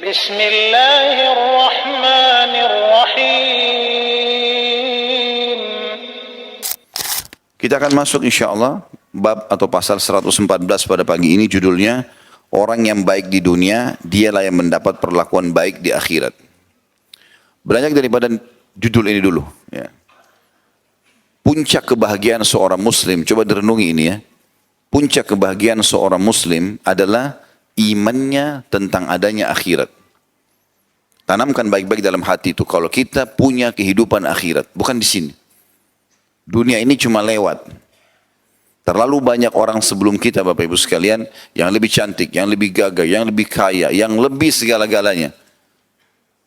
Bismillahirrahmanirrahim. Kita akan masuk insyaAllah bab atau pasal 114 pada pagi ini, judulnya orang yang baik di dunia, dialah yang mendapat perlakuan baik di akhirat. Beranjak daripada judul ini dulu. Ya. Puncak kebahagiaan seorang muslim, coba direnungi ini ya. Puncak kebahagiaan seorang muslim adalah imannya tentang adanya akhirat. Tanamkan baik-baik dalam hati itu, kalau kita punya kehidupan akhirat, bukan di sini. Dunia ini cuma lewat. Terlalu banyak orang sebelum kita, Bapak Ibu sekalian, yang lebih cantik, yang lebih gagah, yang lebih kaya, yang lebih segala-galanya.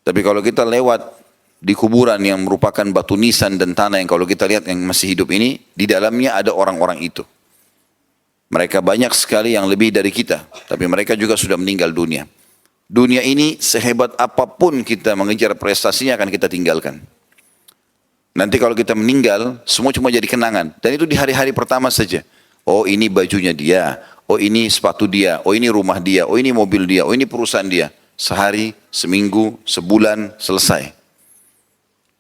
Tapi kalau kita lewat di kuburan yang merupakan batu nisan dan tanah yang kalau kita lihat yang masih hidup ini, di dalamnya ada orang-orang itu. Mereka banyak sekali yang lebih dari kita, tapi mereka juga sudah meninggal dunia. Dunia ini sehebat apapun kita mengejar prestasinya akan kita tinggalkan. Nanti kalau kita meninggal, semua cuma jadi kenangan. Dan itu di hari-hari pertama saja. Oh ini bajunya dia, oh ini sepatu dia, oh ini rumah dia, oh ini mobil dia, oh ini perusahaan dia. Sehari, seminggu, sebulan, selesai.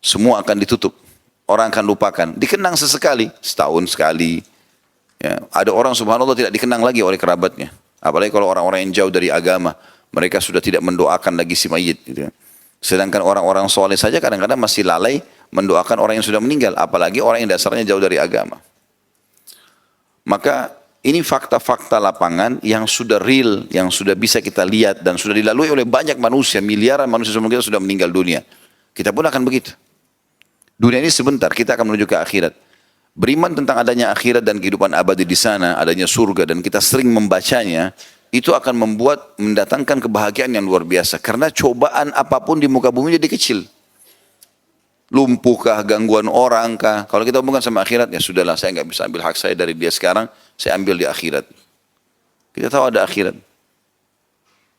Semua akan ditutup. Orang akan lupakan. Dikenang sesekali, setahun sekali. Ya, ada orang subhanallah tidak dikenang lagi oleh kerabatnya. Apalagi kalau orang-orang yang jauh dari agama. Mereka sudah tidak mendoakan lagi si mayit. Gitu. Sedangkan orang-orang soleh saja kadang-kadang masih lalai mendoakan orang yang sudah meninggal. Apalagi orang yang dasarnya jauh dari agama. Maka ini fakta-fakta lapangan yang sudah real, yang sudah bisa kita lihat dan sudah dilalui oleh banyak manusia. Miliaran manusia sebelum kita sudah meninggal dunia. Kita pun akan begitu. Dunia ini sebentar, kita akan menuju ke akhirat. Beriman tentang adanya akhirat dan kehidupan abadi di sana, adanya surga dan kita sering membacanya, itu akan membuat mendatangkan kebahagiaan yang luar biasa. Karena cobaan apapun di muka bumi jadi kecil. Lumpuhkah, gangguan orang kah. Kalau kita hubungkan sama akhirat, ya sudahlah saya nggak bisa ambil hak saya dari dia sekarang, saya ambil di akhirat. Kita tahu ada akhirat.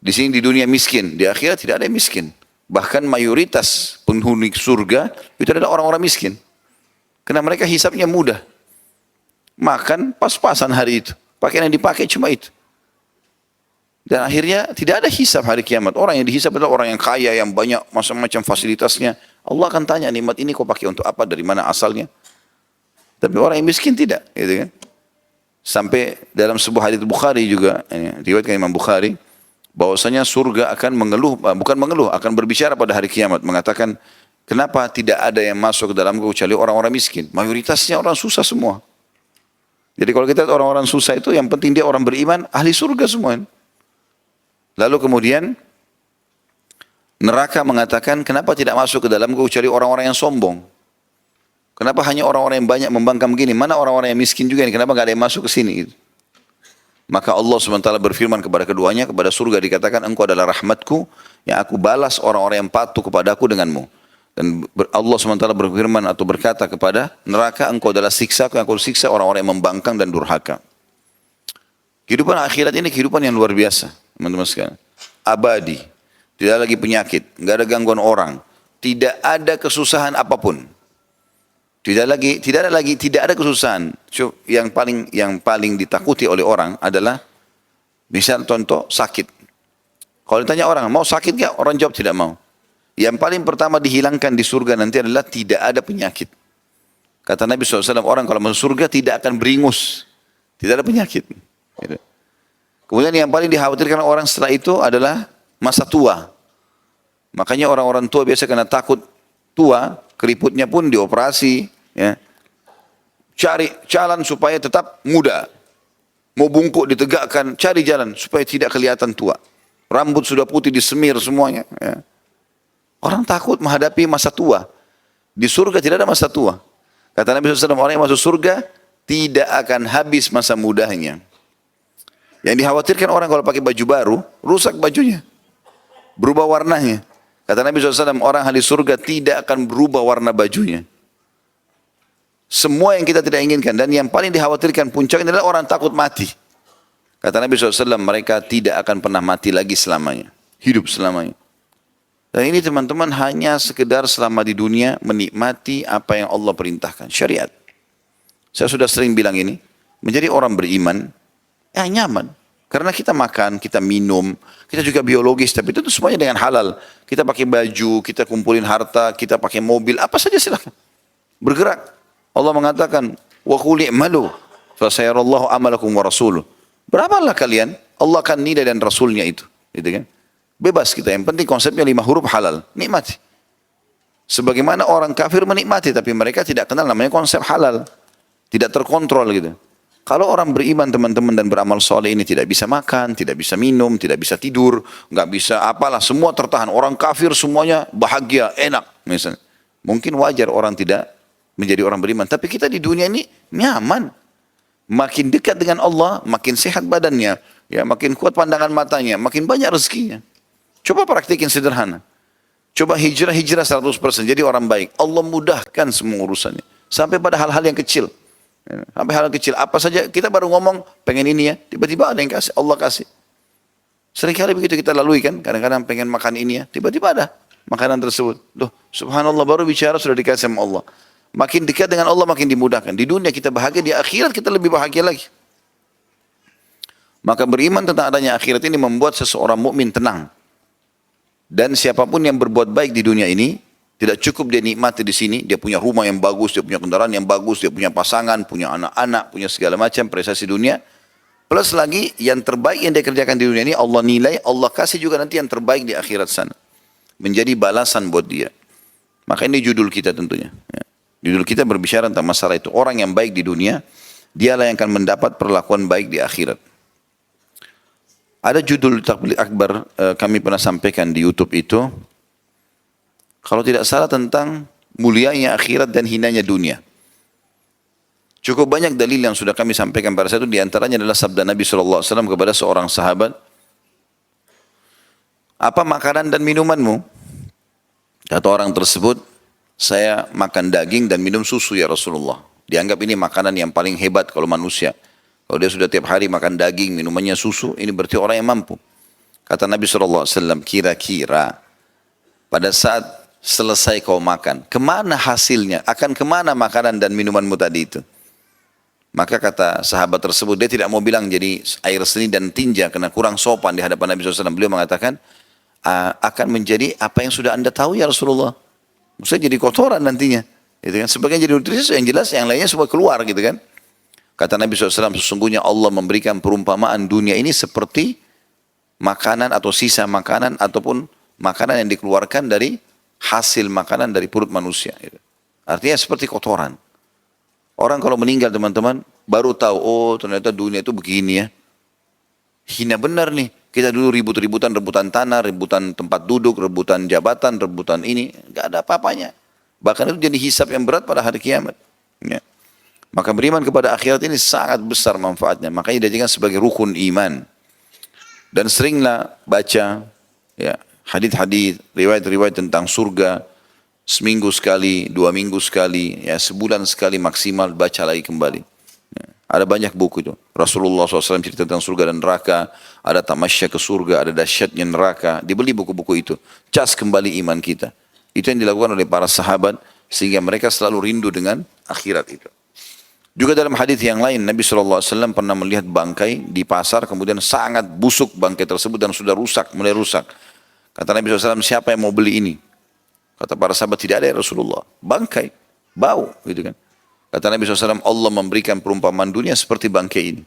Di sini di dunia miskin, di akhirat tidak ada yang miskin. Bahkan mayoritas penghuni surga itu adalah orang-orang miskin. Karena mereka hisapnya mudah. Makan pas-pasan hari itu. Pakaian yang dipakai cuma itu. Dan akhirnya tidak ada hisab hari kiamat. Orang yang dihisab adalah orang yang kaya, yang banyak macam-macam fasilitasnya. Allah akan tanya, nikmat ini kau pakai untuk apa, dari mana asalnya. Tapi orang yang miskin tidak. Gitu kan? Sampai dalam sebuah hadits Bukhari juga, riwayatkan Imam Bukhari, bahwasanya surga akan akan berbicara pada hari kiamat. Mengatakan, kenapa tidak ada yang masuk ke dalam kecuali orang-orang miskin. Mayoritasnya orang susah semua. Jadi kalau kita lihat orang-orang susah itu, yang penting dia orang beriman, ahli surga semua. Lalu kemudian neraka mengatakan kenapa tidak masuk ke dalam kecuali orang-orang yang sombong. Kenapa hanya orang-orang yang banyak membangkang begini? Mana orang-orang yang miskin juga ini? Kenapa nggak ada yang masuk ke sini? Maka Allah SWT berfirman kepada keduanya, kepada surga dikatakan engkau adalah rahmatku yang aku balas orang-orang yang patuh kepadaku denganmu. Dan Allah SWT berfirman atau berkata kepada neraka, engkau adalah siksaku yang aku siksa orang-orang yang membangkang dan durhaka. Kehidupan akhirat ini kehidupan yang luar biasa, teman-teman sekalian. Abadi, tidak lagi penyakit, nggak ada gangguan orang, tidak ada kesusahan apapun. Tidak ada kesusahan. Yang paling ditakuti oleh orang adalah misal contoh sakit. Kalau ditanya orang, mau sakit nggak? Orang jawab tidak mau. Yang paling pertama dihilangkan di surga nanti adalah tidak ada penyakit. Kata Nabi SAW, orang kalau masuk surga tidak akan beringus, tidak ada penyakit. Kemudian yang paling dikhawatirkan orang setelah itu adalah masa tua. Makanya orang-orang tua biasa kena takut tua, keriputnya pun dioperasi. Ya. Cari jalan supaya tetap muda. Mau bungkuk ditegakkan, cari jalan supaya tidak kelihatan tua. Rambut sudah putih disemir semuanya. Ya. Orang takut menghadapi masa tua. Di surga tidak ada masa tua. Kata Nabi SAW, orang yang masuk surga tidak akan habis masa mudanya. Yang dikhawatirkan orang kalau pakai baju baru, rusak bajunya. Berubah warnanya. Kata Nabi SAW, orang ahli surga tidak akan berubah warna bajunya. Semua yang kita tidak inginkan. Dan yang paling dikhawatirkan puncaknya adalah orang takut mati. Kata Nabi SAW, mereka tidak akan pernah mati lagi selamanya. Hidup selamanya. Dan ini teman-teman hanya sekedar selama di dunia menikmati apa yang Allah perintahkan. Syariat. Saya sudah sering bilang ini. Menjadi orang beriman, nyaman. Karena kita makan, kita minum, kita juga biologis, tapi itu semuanya dengan halal. Kita pakai baju, kita kumpulin harta, kita pakai mobil, apa saja silahkan. Bergerak. Allah mengatakan, wa qul i'malu fa sayarallahu amalakum wa rasuluh. Beramallah kalian, Allah akan nilai dan rasulnya itu. Gitu kan? Bebas kita, yang penting konsepnya 5 huruf halal. Nikmati. Sebagaimana orang kafir menikmati, tapi mereka tidak kenal namanya konsep halal. Tidak terkontrol gitu. Kalau orang beriman teman-teman dan beramal soleh ini tidak bisa makan, tidak bisa minum, tidak bisa tidur, nggak bisa apalah, semua tertahan. Orang kafir semuanya bahagia, enak misalnya. Mungkin wajar orang tidak menjadi orang beriman. Tapi kita di dunia ini nyaman. Makin dekat dengan Allah, makin sehat badannya, ya makin kuat pandangan matanya, makin banyak rezekinya. Coba praktikin sederhana. Coba hijrah 100%, jadi orang baik. Allah mudahkan semua urusannya. Sampai pada hal-hal yang kecil. Sampai hal kecil, apa saja kita baru ngomong pengen ini ya, tiba-tiba ada yang kasih, Allah kasih. Seringkali begitu kita lalui kan, kadang-kadang pengen makan ini ya, tiba-tiba ada makanan tersebut. Loh, subhanallah, baru bicara sudah dikasih sama Allah. Makin dekat dengan Allah makin dimudahkan. Di dunia kita bahagia, di akhirat kita lebih bahagia lagi. Maka beriman tentang adanya akhirat ini membuat seseorang mukmin tenang. Dan siapapun yang berbuat baik di dunia ini, tidak cukup dia nikmati di sini, dia punya rumah yang bagus, dia punya kendaraan yang bagus, dia punya pasangan, punya anak-anak, punya segala macam prestasi dunia. Plus lagi yang terbaik yang dia kerjakan di dunia ini Allah nilai, Allah kasih juga nanti yang terbaik di akhirat sana. Menjadi balasan buat dia. Maka ini judul kita tentunya. Ya. Judul kita berbicara tentang masalah itu. Orang yang baik di dunia, dialah yang akan mendapat perlakuan baik di akhirat. Ada judul Tabligh Akbar kami pernah sampaikan di YouTube itu. Kalau tidak salah tentang mulianya akhirat dan hinanya dunia. Cukup banyak dalil yang sudah kami sampaikan pada saat itu. Di antaranya adalah sabda Nabi SAW kepada seorang sahabat. Apa makanan dan minumanmu? Kata orang tersebut, saya makan daging dan minum susu ya Rasulullah. Dianggap ini makanan yang paling hebat kalau manusia. Kalau dia sudah tiap hari makan daging, minumannya susu, ini berarti orang yang mampu. Kata Nabi SAW, kira-kira pada saat selesai kau makan, kemana hasilnya? Akan kemana makanan dan minumanmu tadi itu? Maka kata sahabat tersebut, dia tidak mau bilang jadi air seni dan tinja karena kurang sopan di hadapan Nabi SAW. Beliau mengatakan, akan menjadi apa yang sudah anda tahu ya Rasulullah. Maksudnya jadi kotoran nantinya. Gitu kan? Sebagian jadi nutrisi yang jelas, yang lainnya semua keluar gitu kan. Kata Nabi SAW, sesungguhnya Allah memberikan perumpamaan dunia ini seperti makanan atau sisa makanan ataupun makanan yang dikeluarkan dari hasil makanan dari perut manusia. Artinya seperti kotoran. Orang kalau meninggal teman-teman baru tahu, oh ternyata dunia itu begini ya. Hina benar nih. Kita dulu rebutan tanah, rebutan tempat duduk, rebutan jabatan, rebutan ini. Gak ada apa-apanya. Bahkan itu jadi hisab yang berat pada hari kiamat. Ya. Maka beriman kepada akhirat ini sangat besar manfaatnya. Makanya dijadikan sebagai rukun iman. Dan seringlah baca ya, hadis-hadis, riwayat-riwayat tentang surga. Seminggu sekali, 2 minggu sekali, ya sebulan sekali maksimal baca lagi kembali. Ya, ada banyak buku itu. Rasulullah SAW cerita tentang surga dan neraka. Ada tamasya ke surga, ada dahsyatnya neraka. Dibeli buku-buku itu. Cas kembali iman kita. Itu yang dilakukan oleh para sahabat. Sehingga mereka selalu rindu dengan akhirat itu. Juga dalam hadis yang lain, Nabi SAW pernah melihat bangkai di pasar, kemudian sangat busuk bangkai tersebut dan sudah rusak, mulai rusak. Kata Nabi SAW, siapa yang mau beli ini? Kata para sahabat, tidak ada ya Rasulullah. Bangkai, bau. Gitu kan. Kata Nabi SAW, Allah memberikan perumpamaan dunia seperti bangkai ini.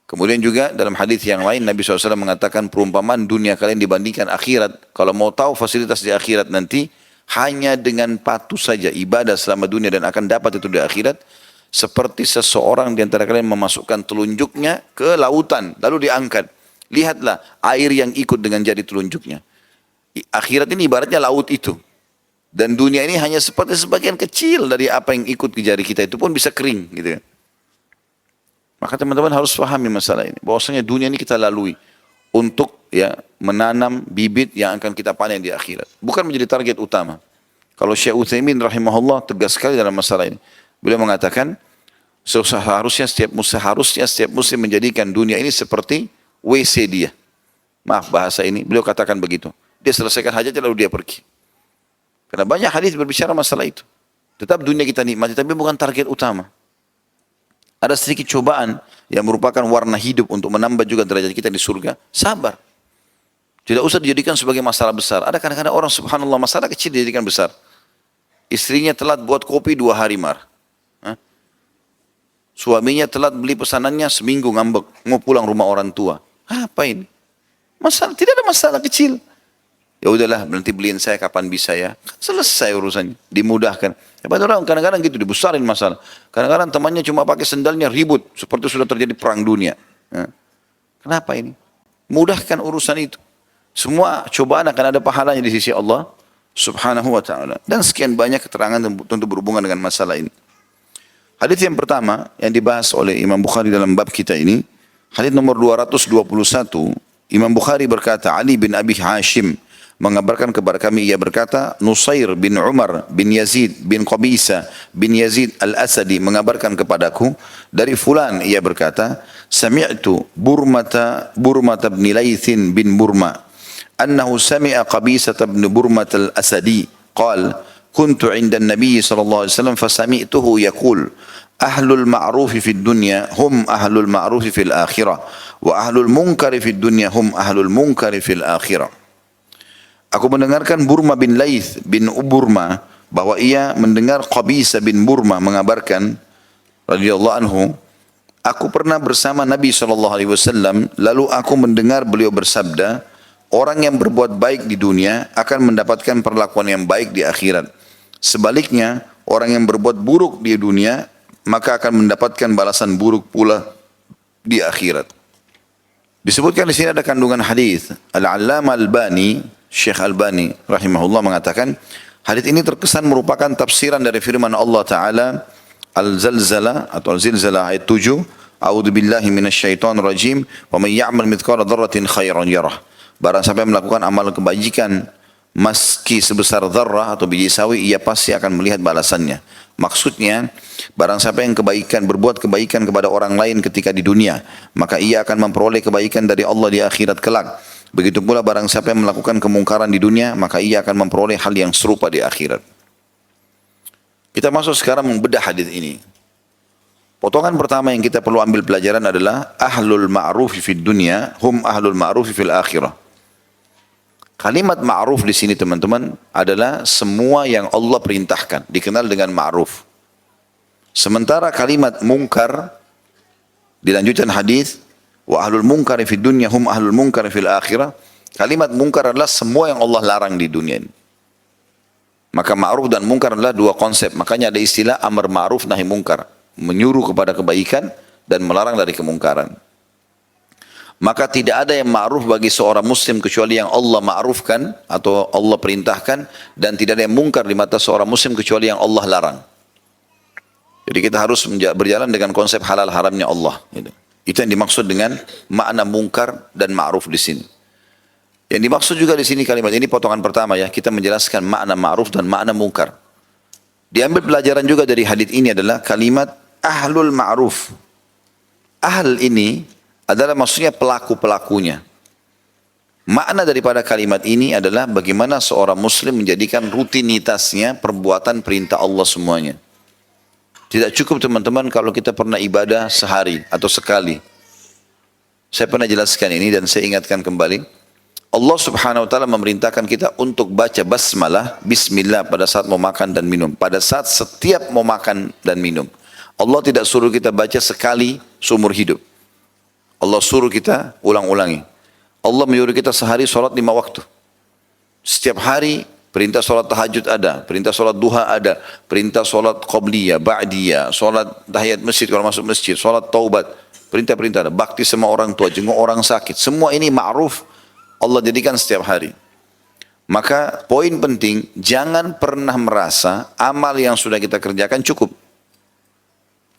Kemudian juga dalam hadis yang lain, Nabi SAW mengatakan perumpamaan dunia kalian dibandingkan akhirat. Kalau mau tahu fasilitas di akhirat nanti, hanya dengan patuh saja ibadah selama dunia dan akan dapat itu di akhirat. Seperti seseorang di antara kalian memasukkan telunjuknya ke lautan, lalu diangkat. Lihatlah air yang ikut dengan jari telunjuknya. Akhirat ini ibaratnya laut itu. Dan dunia ini hanya seperti sebagian kecil dari apa yang ikut ke jari kita, itu pun bisa kering gitu. Maka teman-teman harus pahami masalah ini. Bahwasanya dunia ini kita lalui untuk ya menanam bibit yang akan kita panen di akhirat. Bukan menjadi target utama. Kalau Syekh Utsaimin rahimahullah tegas sekali dalam masalah ini. Beliau mengatakan seharusnya setiap muslim menjadikan dunia ini seperti WC dia. Maaf bahasa ini, beliau katakan begitu. Dia selesaikan hajatnya lalu dia pergi. Karena banyak hadis berbicara masalah itu. Tetap dunia kita nikmati tapi bukan target utama. Ada sedikit cobaan yang merupakan warna hidup untuk menambah juga derajat kita di surga. Sabar. Tidak usah dijadikan sebagai masalah besar. Ada kadang-kadang orang subhanallah masalah kecil dijadikan besar. Istrinya telat buat kopi 2 hari marah. Suaminya telat beli pesanannya seminggu ngambek. Mau pulang rumah orang tua. Apa ini? Masalah, tidak ada masalah kecil. Ya udahlah, nanti beliin saya kapan bisa ya. Selesai urusannya, dimudahkan. Hebat orang kadang-kadang gitu dibesarin masalah. Kadang-kadang temannya cuma pakai sendalnya ribut, seperti sudah terjadi perang dunia. Kenapa ini? Mudahkan urusan itu. Semua cobaan akan ada pahalanya di sisi Allah Subhanahu wa taala. Dan sekian banyak keterangan tentu berhubungan dengan masalah ini. Hadis yang pertama yang dibahas oleh Imam Bukhari dalam bab kita ini, hadis nomor 221, Imam Bukhari berkata, Ali bin Abi Hashim mengabarkan kepada kami, ia berkata, Nusair bin Umar bin Yazid bin Qabisa bin Yazid al-Asadi mengabarkan kepadaku dari fulan, ia berkata, Sami'tu Burmata bin Laythin bin Burma annahu sami'a Qabisa bin Burmah al-Asadi qala kuntu 'inda an-nabiy sallallahu alaihi wasallam fasami'tuhu yaqul ahlul ma'ruf fi dunya hum ahlul ma'ruf fil akhirah wa ahlul munkar fi dunya hum ahlul munkar fil akhirah. Aku mendengarkan Burma bin Layth bin Burma bahwa ia mendengar Qabisa bin Burma mengabarkan radhiyallahu anhu, aku pernah bersama Nabi sallallahu alaihi wasallam lalu aku mendengar beliau bersabda, orang yang berbuat baik di dunia akan mendapatkan perlakuan yang baik di akhirat. Sebaliknya, orang yang berbuat buruk di dunia maka akan mendapatkan balasan buruk pula di akhirat. Disebutkan di sini ada kandungan hadis. Al-Allamah Al-Albani, Syekh Albani rahimahullah mengatakan, hadis ini terkesan merupakan tafsiran dari firman Allah Taala Al-Zalzalah atau Al-Zilzalah ayat 7, A'udzu billahi minasyaitonir rajim, wa may ya'mal mithqala dzarratin khairan yarah. Barang siapa yang melakukan amal kebajikan meski sebesar dzarrah atau biji sawi, ia pasti akan melihat balasannya. Maksudnya, barang siapa yang berbuat kebaikan kepada orang lain ketika di dunia, maka ia akan memperoleh kebaikan dari Allah di akhirat kelak. Begitu pula barang siapa yang melakukan kemungkaran di dunia, maka ia akan memperoleh hal yang serupa di akhirat. Kita masuk sekarang membedah hadis ini. Potongan pertama yang kita perlu ambil pelajaran adalah ahlul ma'ruf fid dunya hum ahlul ma'ruf fil akhirah. Kalimat ma'ruf di sini teman-teman adalah semua yang Allah perintahkan, dikenal dengan ma'ruf. Sementara kalimat mungkar dilanjutkan hadis wa ahlul munkar fid dunya hum ahlul munkar fil akhirah. Kalimat mungkar adalah semua yang Allah larang di dunia ini. Maka ma'ruf dan mungkar adalah dua konsep. Makanya ada istilah amar ma'ruf nahi mungkar, menyuruh kepada kebaikan dan melarang dari kemungkaran. Maka tidak ada yang ma'ruf bagi seorang muslim kecuali yang Allah ma'rufkan atau Allah perintahkan, dan tidak ada yang mungkar di mata seorang muslim kecuali yang Allah larang. Jadi kita harus berjalan dengan konsep halal haramnya Allah. Itu yang dimaksud dengan makna mungkar dan ma'ruf di sini. Yang dimaksud juga di sini kalimat ini potongan pertama ya, kita menjelaskan makna ma'ruf dan makna mungkar. Diambil pelajaran juga dari hadis ini adalah kalimat ahlul ma'ruf. Ahl ini adalah maksudnya pelaku-pelakunya. Makna daripada kalimat ini adalah bagaimana seorang muslim menjadikan rutinitasnya perbuatan perintah Allah semuanya. Tidak cukup teman-teman kalau kita pernah ibadah sehari atau sekali. Saya pernah jelaskan ini dan saya ingatkan kembali. Allah subhanahu wa ta'ala memerintahkan kita untuk baca basmalah, bismillah pada saat mau makan dan minum. Pada saat setiap mau makan dan minum. Allah tidak suruh kita baca sekali seumur hidup. Allah suruh kita ulang-ulangi. Allah menyuruh kita sehari sholat 5 waktu. Setiap hari perintah sholat tahajud ada, perintah sholat duha ada, perintah sholat qabliyah, ba'diyah, sholat tahiyat masjid kalau masuk masjid, sholat taubat, perintah-perintah ada, bakti sama orang tua, jenguk orang sakit. Semua ini ma'ruf Allah jadikan setiap hari. Maka poin penting, jangan pernah merasa amal yang sudah kita kerjakan cukup.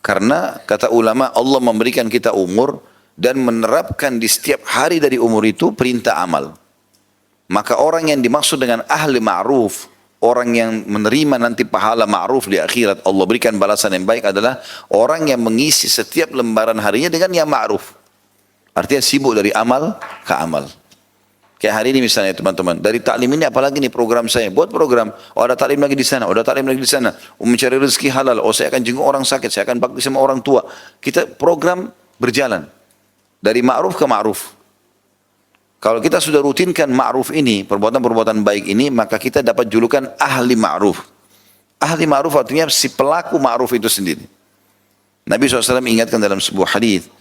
Karena kata ulama, Allah memberikan kita umur dan menerapkan di setiap hari dari umur itu perintah amal. Maka orang yang dimaksud dengan ahli ma'ruf, orang yang menerima nanti pahala ma'ruf di akhirat, Allah berikan balasan yang baik adalah orang yang mengisi setiap lembaran harinya dengan yang ma'ruf. Artinya sibuk dari amal ke amal. Kayak hari ini misalnya teman-teman, dari taklim ini apalagi nih program saya, buat program, oh ada taklim lagi di sana, oh ada taklim lagi di sana, mencari rezeki halal, oh saya akan jenguk orang sakit, saya akan bakti sama orang tua. Kita program berjalan, dari ma'ruf ke ma'ruf. Kalau kita sudah rutinkan ma'ruf ini, perbuatan-perbuatan baik ini, maka kita dapat julukan ahli ma'ruf. Ahli ma'ruf artinya si pelaku ma'ruf itu sendiri. Nabi SAW ingatkan dalam sebuah hadis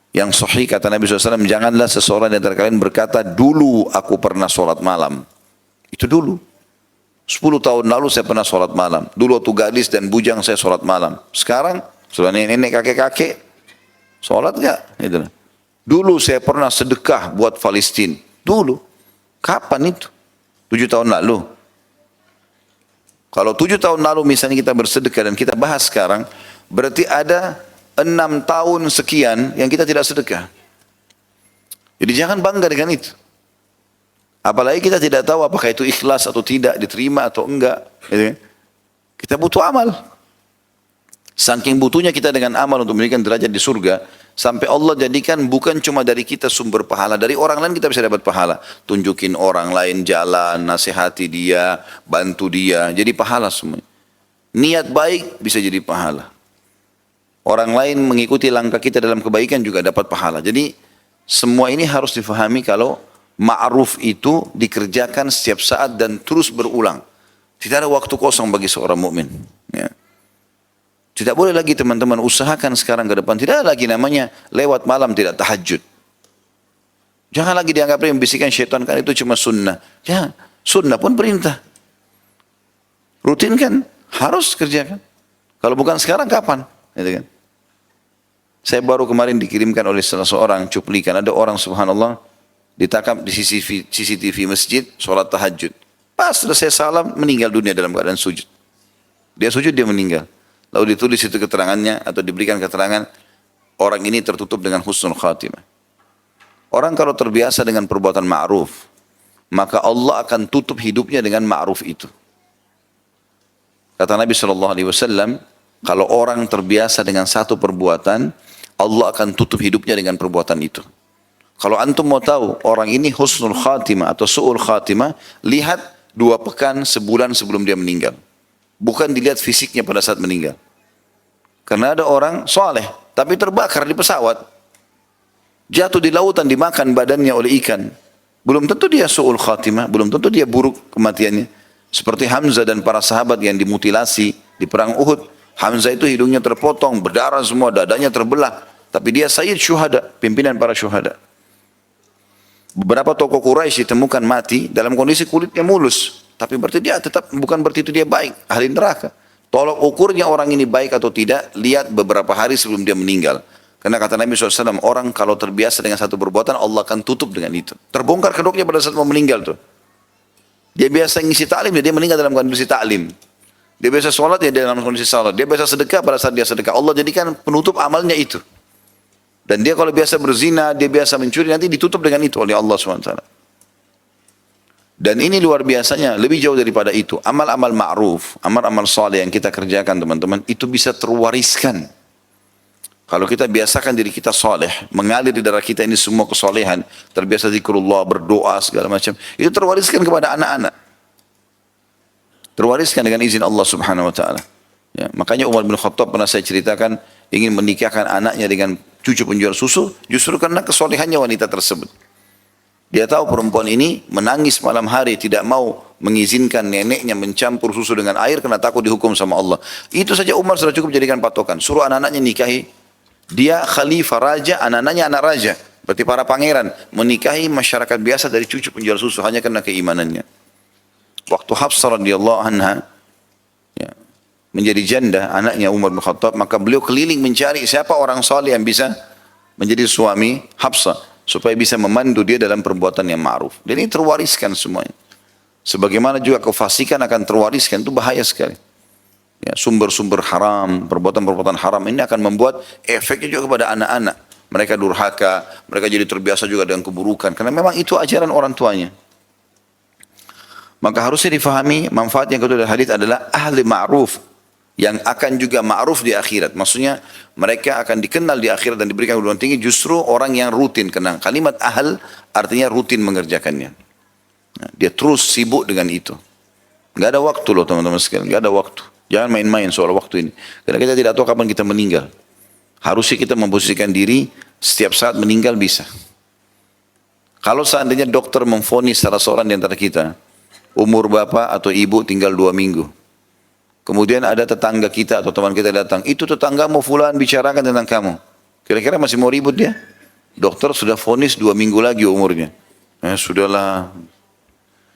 yang sahih, kata Nabi SAW, janganlah seseorang di antara kalian berkata, dulu aku pernah sholat malam. Itu dulu. 10 tahun lalu saya pernah sholat malam. Dulu waktu gadis dan bujang saya sholat malam. Sekarang, sudah nenek, kakek-kakek, sholat gak? Gitu. Dulu saya pernah sedekah buat Palestina. Dulu. Kapan itu? 7 tahun lalu. Kalau 7 tahun lalu misalnya kita bersedekah dan kita bahas sekarang, berarti ada 6 tahun sekian yang kita tidak sedekah. Jadi jangan bangga dengan itu. Apalagi kita tidak tahu apakah itu ikhlas atau tidak, diterima atau enggak. Kita butuh amal. Saking butuhnya kita dengan amal untuk memberikan derajat di surga, sampai Allah jadikan bukan cuma dari kita sumber pahala, dari orang lain kita bisa dapat pahala. Tunjukin orang lain jalan, nasihati dia, bantu dia, jadi pahala semuanya. Niat baik bisa jadi pahala. Orang lain mengikuti langkah kita dalam kebaikan juga dapat pahala. Jadi semua ini harus difahami kalau ma'ruf itu dikerjakan setiap saat dan terus berulang. Tidak ada waktu kosong bagi seorang mukmin. Ya. Tidak boleh lagi teman-teman usahakan sekarang ke depan. Tidak ada lagi namanya lewat malam tidak tahajud. Jangan lagi dianggap membisikkan syaitan kan itu cuma sunnah. Ya, sunnah pun perintah. Rutinkan, harus kerjakan. Kalau bukan sekarang kapan? Gitu kan? Saya baru kemarin dikirimkan oleh salah seorang cuplikan. Ada orang subhanallah ditangkap di CCTV masjid, sholat tahajud. Pas selesai salam, meninggal dunia dalam keadaan sujud. Dia sujud, dia meninggal. Lalu ditulis itu keterangannya atau diberikan keterangan, orang ini tertutup dengan husnul khatimah. Orang kalau terbiasa dengan perbuatan ma'ruf, maka Allah akan tutup hidupnya dengan ma'ruf itu. Kata Nabi SAW, kalau orang terbiasa dengan satu perbuatan, Allah akan tutup hidupnya dengan perbuatan itu. Kalau antum mau tahu orang ini husnul khatimah atau su'ul khatimah, lihat 2 pekan, sebulan sebelum dia meninggal. Bukan dilihat fisiknya pada saat meninggal. Karena ada orang soleh, tapi terbakar di pesawat. Jatuh di lautan, dimakan badannya oleh ikan. Belum tentu dia su'ul khatimah, belum tentu dia buruk kematiannya. Seperti Hamzah dan para sahabat yang dimutilasi di perang Uhud. Hamzah itu hidungnya terpotong, berdarah semua, dadanya terbelah. Tapi dia sayyid syuhada, pimpinan para syuhada. Beberapa tokoh Quraisy ditemukan mati dalam kondisi kulitnya mulus. Tapi berarti dia tetap, bukan berarti itu dia baik, ahli neraka. Tolok ukurnya orang ini baik atau tidak, lihat beberapa hari sebelum dia meninggal. Karena kata Nabi SAW, orang kalau terbiasa dengan satu perbuatan, Allah akan tutup dengan itu. Terbongkar kedoknya pada saat mau meninggal tuh. Dia biasa ngisi taklim, dia meninggal dalam kondisi taklim. Dia biasa sholat, dia dalam kondisi sholat. Dia biasa sedekah, pada saat dia sedekah. Allah jadikan penutup amalnya itu. Dan dia kalau biasa berzina, dia biasa mencuri, nanti ditutup dengan itu oleh Allah SWT. Dan ini luar biasanya, lebih jauh daripada itu. Amal-amal ma'ruf, amal-amal saleh yang kita kerjakan teman-teman, itu bisa terwariskan. Kalau kita biasakan diri kita saleh, mengalir di darah kita ini semua kesolehan, terbiasa zikrullah, berdoa, segala macam, itu terwariskan kepada anak-anak. Terwariskan dengan izin Allah Subhanahu wa taala. Ya, makanya Umar bin Khattab pernah saya ceritakan ingin menikahkan anaknya dengan cucu penjual susu justru karena kesolehannya wanita tersebut. Dia tahu perempuan ini menangis malam hari tidak mau mengizinkan neneknya mencampur susu dengan air karena takut dihukum sama Allah. Itu saja Umar sudah cukup jadikan patokan. Suruh anak-anaknya nikahi. Dia khalifah raja, anak-anaknya anak raja. Berarti para pangeran menikahi masyarakat biasa dari cucu penjual susu hanya karena keimanannya. Waktu Hafsah radhiyallahu anha ya, menjadi janda anaknya Umar bin Khattab, maka beliau keliling mencari siapa orang saleh yang bisa menjadi suami Hafsah supaya bisa memandu dia dalam perbuatan yang ma'ruf. Dan ini terwariskan semuanya. Sebagaimana juga kefasikan akan terwariskan, itu bahaya sekali. Ya, sumber-sumber haram, perbuatan-perbuatan haram ini akan membuat efeknya juga kepada anak-anak. Mereka durhaka, mereka jadi terbiasa juga dengan keburukan karena memang itu ajaran orang tuanya. Maka harusnya difahami manfaat yang kedua dari hadis adalah ahli ma'ruf. yang akan juga ma'ruf di akhirat. Maksudnya mereka akan dikenal di akhirat dan diberikan kedudukan tinggi justru orang yang rutin kenang. Kalimat ahal artinya rutin mengerjakannya. Nah, dia terus sibuk dengan itu. Gak ada waktu loh teman-teman sekalian, gak ada waktu. Jangan main-main soal waktu ini. Karena kita tidak tahu kapan kita meninggal. Harusnya kita memposisikan diri setiap saat meninggal bisa. Kalau seandainya dokter memvonis salah seorang di antara kita, umur bapak atau ibu tinggal 2 minggu. Kemudian ada tetangga kita atau teman kita datang, itu tetanggamu fulan bicarakan tentang kamu. Kira-kira masih mau ribut dia? Dokter sudah vonis 2 minggu lagi umurnya. Sudahlah.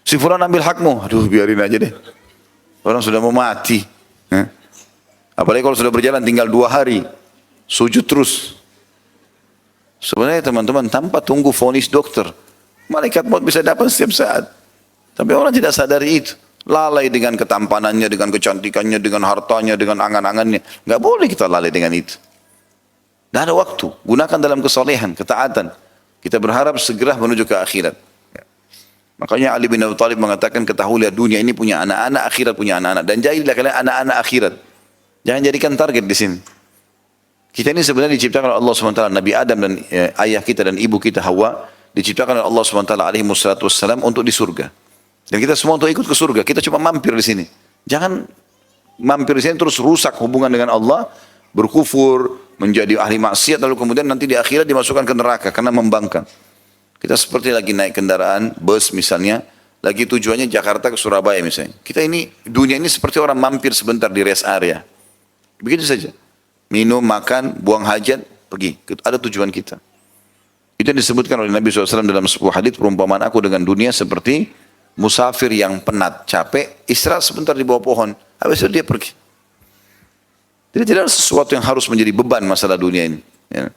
Si fulan ambil hakmu. Aduh biarin aja deh. Orang sudah mau mati. Apalagi kalau sudah berjalan tinggal 2 hari. Sujud terus. Sebenarnya teman-teman tanpa tunggu vonis dokter. Malaikat maut bisa dapat setiap saat. Tapi orang tidak sadari itu. Lalai dengan ketampanannya, dengan kecantikannya, dengan hartanya, dengan angan-angannya. Nggak boleh kita lalai dengan itu. Tidak ada waktu. Gunakan dalam kesolehan, ketaatan. Kita berharap segera menuju ke akhirat. Makanya Ali bin Abi Thalib mengatakan, ketahuilah dunia ini punya anak-anak, akhirat punya anak-anak. Dan jadilah kalian anak-anak akhirat. Jangan jadikan target di sini. Kita ini sebenarnya diciptakan oleh Allah SWT. Nabi Adam dan ayah kita dan ibu kita Hawa diciptakan oleh Allah SWT alaihi wassalam untuk di surga. Dan kita semua untuk ikut ke surga. Kita cuma mampir di sini. Jangan mampir di sini terus rusak hubungan dengan Allah, berkufur, menjadi ahli maksiat, lalu kemudian nanti di akhirat dimasukkan ke neraka karena membangkang. Kita seperti lagi naik kendaraan, bus misalnya, lagi tujuannya Jakarta ke Surabaya misalnya. Kita ini, dunia ini seperti orang mampir sebentar di rest area. Begitu saja. Minum, makan, buang hajat, pergi. Ada tujuan kita. Itu yang disebutkan oleh Nabi SAW dalam sebuah hadits, perumpamaan aku dengan dunia seperti musafir yang penat, capek, istirahat sebentar di bawah pohon, habis itu dia pergi. Jadi tidak ada sesuatu yang harus menjadi beban masalah dunia ini. Ya.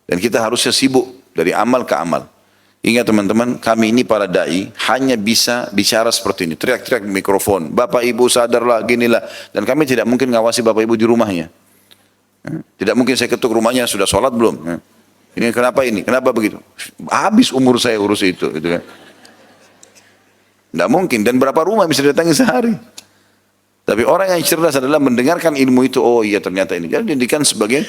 Dan kita harusnya sibuk dari amal ke amal. Ingat teman-teman, kami ini para da'i hanya bisa bicara seperti ini, teriak-teriak di mikrofon, Bapak Ibu sadarlah, ginilah. Dan kami tidak mungkin ngawasi Bapak Ibu di rumahnya. Ya. Tidak mungkin saya ketuk rumahnya, sudah sholat belum? Ya. Ini kenapa ini? Kenapa begitu? Habis umur saya urus itu. Gitu kan. Tidak mungkin. Dan berapa rumah bisa didatangi sehari. Tapi orang yang cerdas adalah mendengarkan ilmu itu. Oh iya ternyata ini. Jadi dijadikan sebagai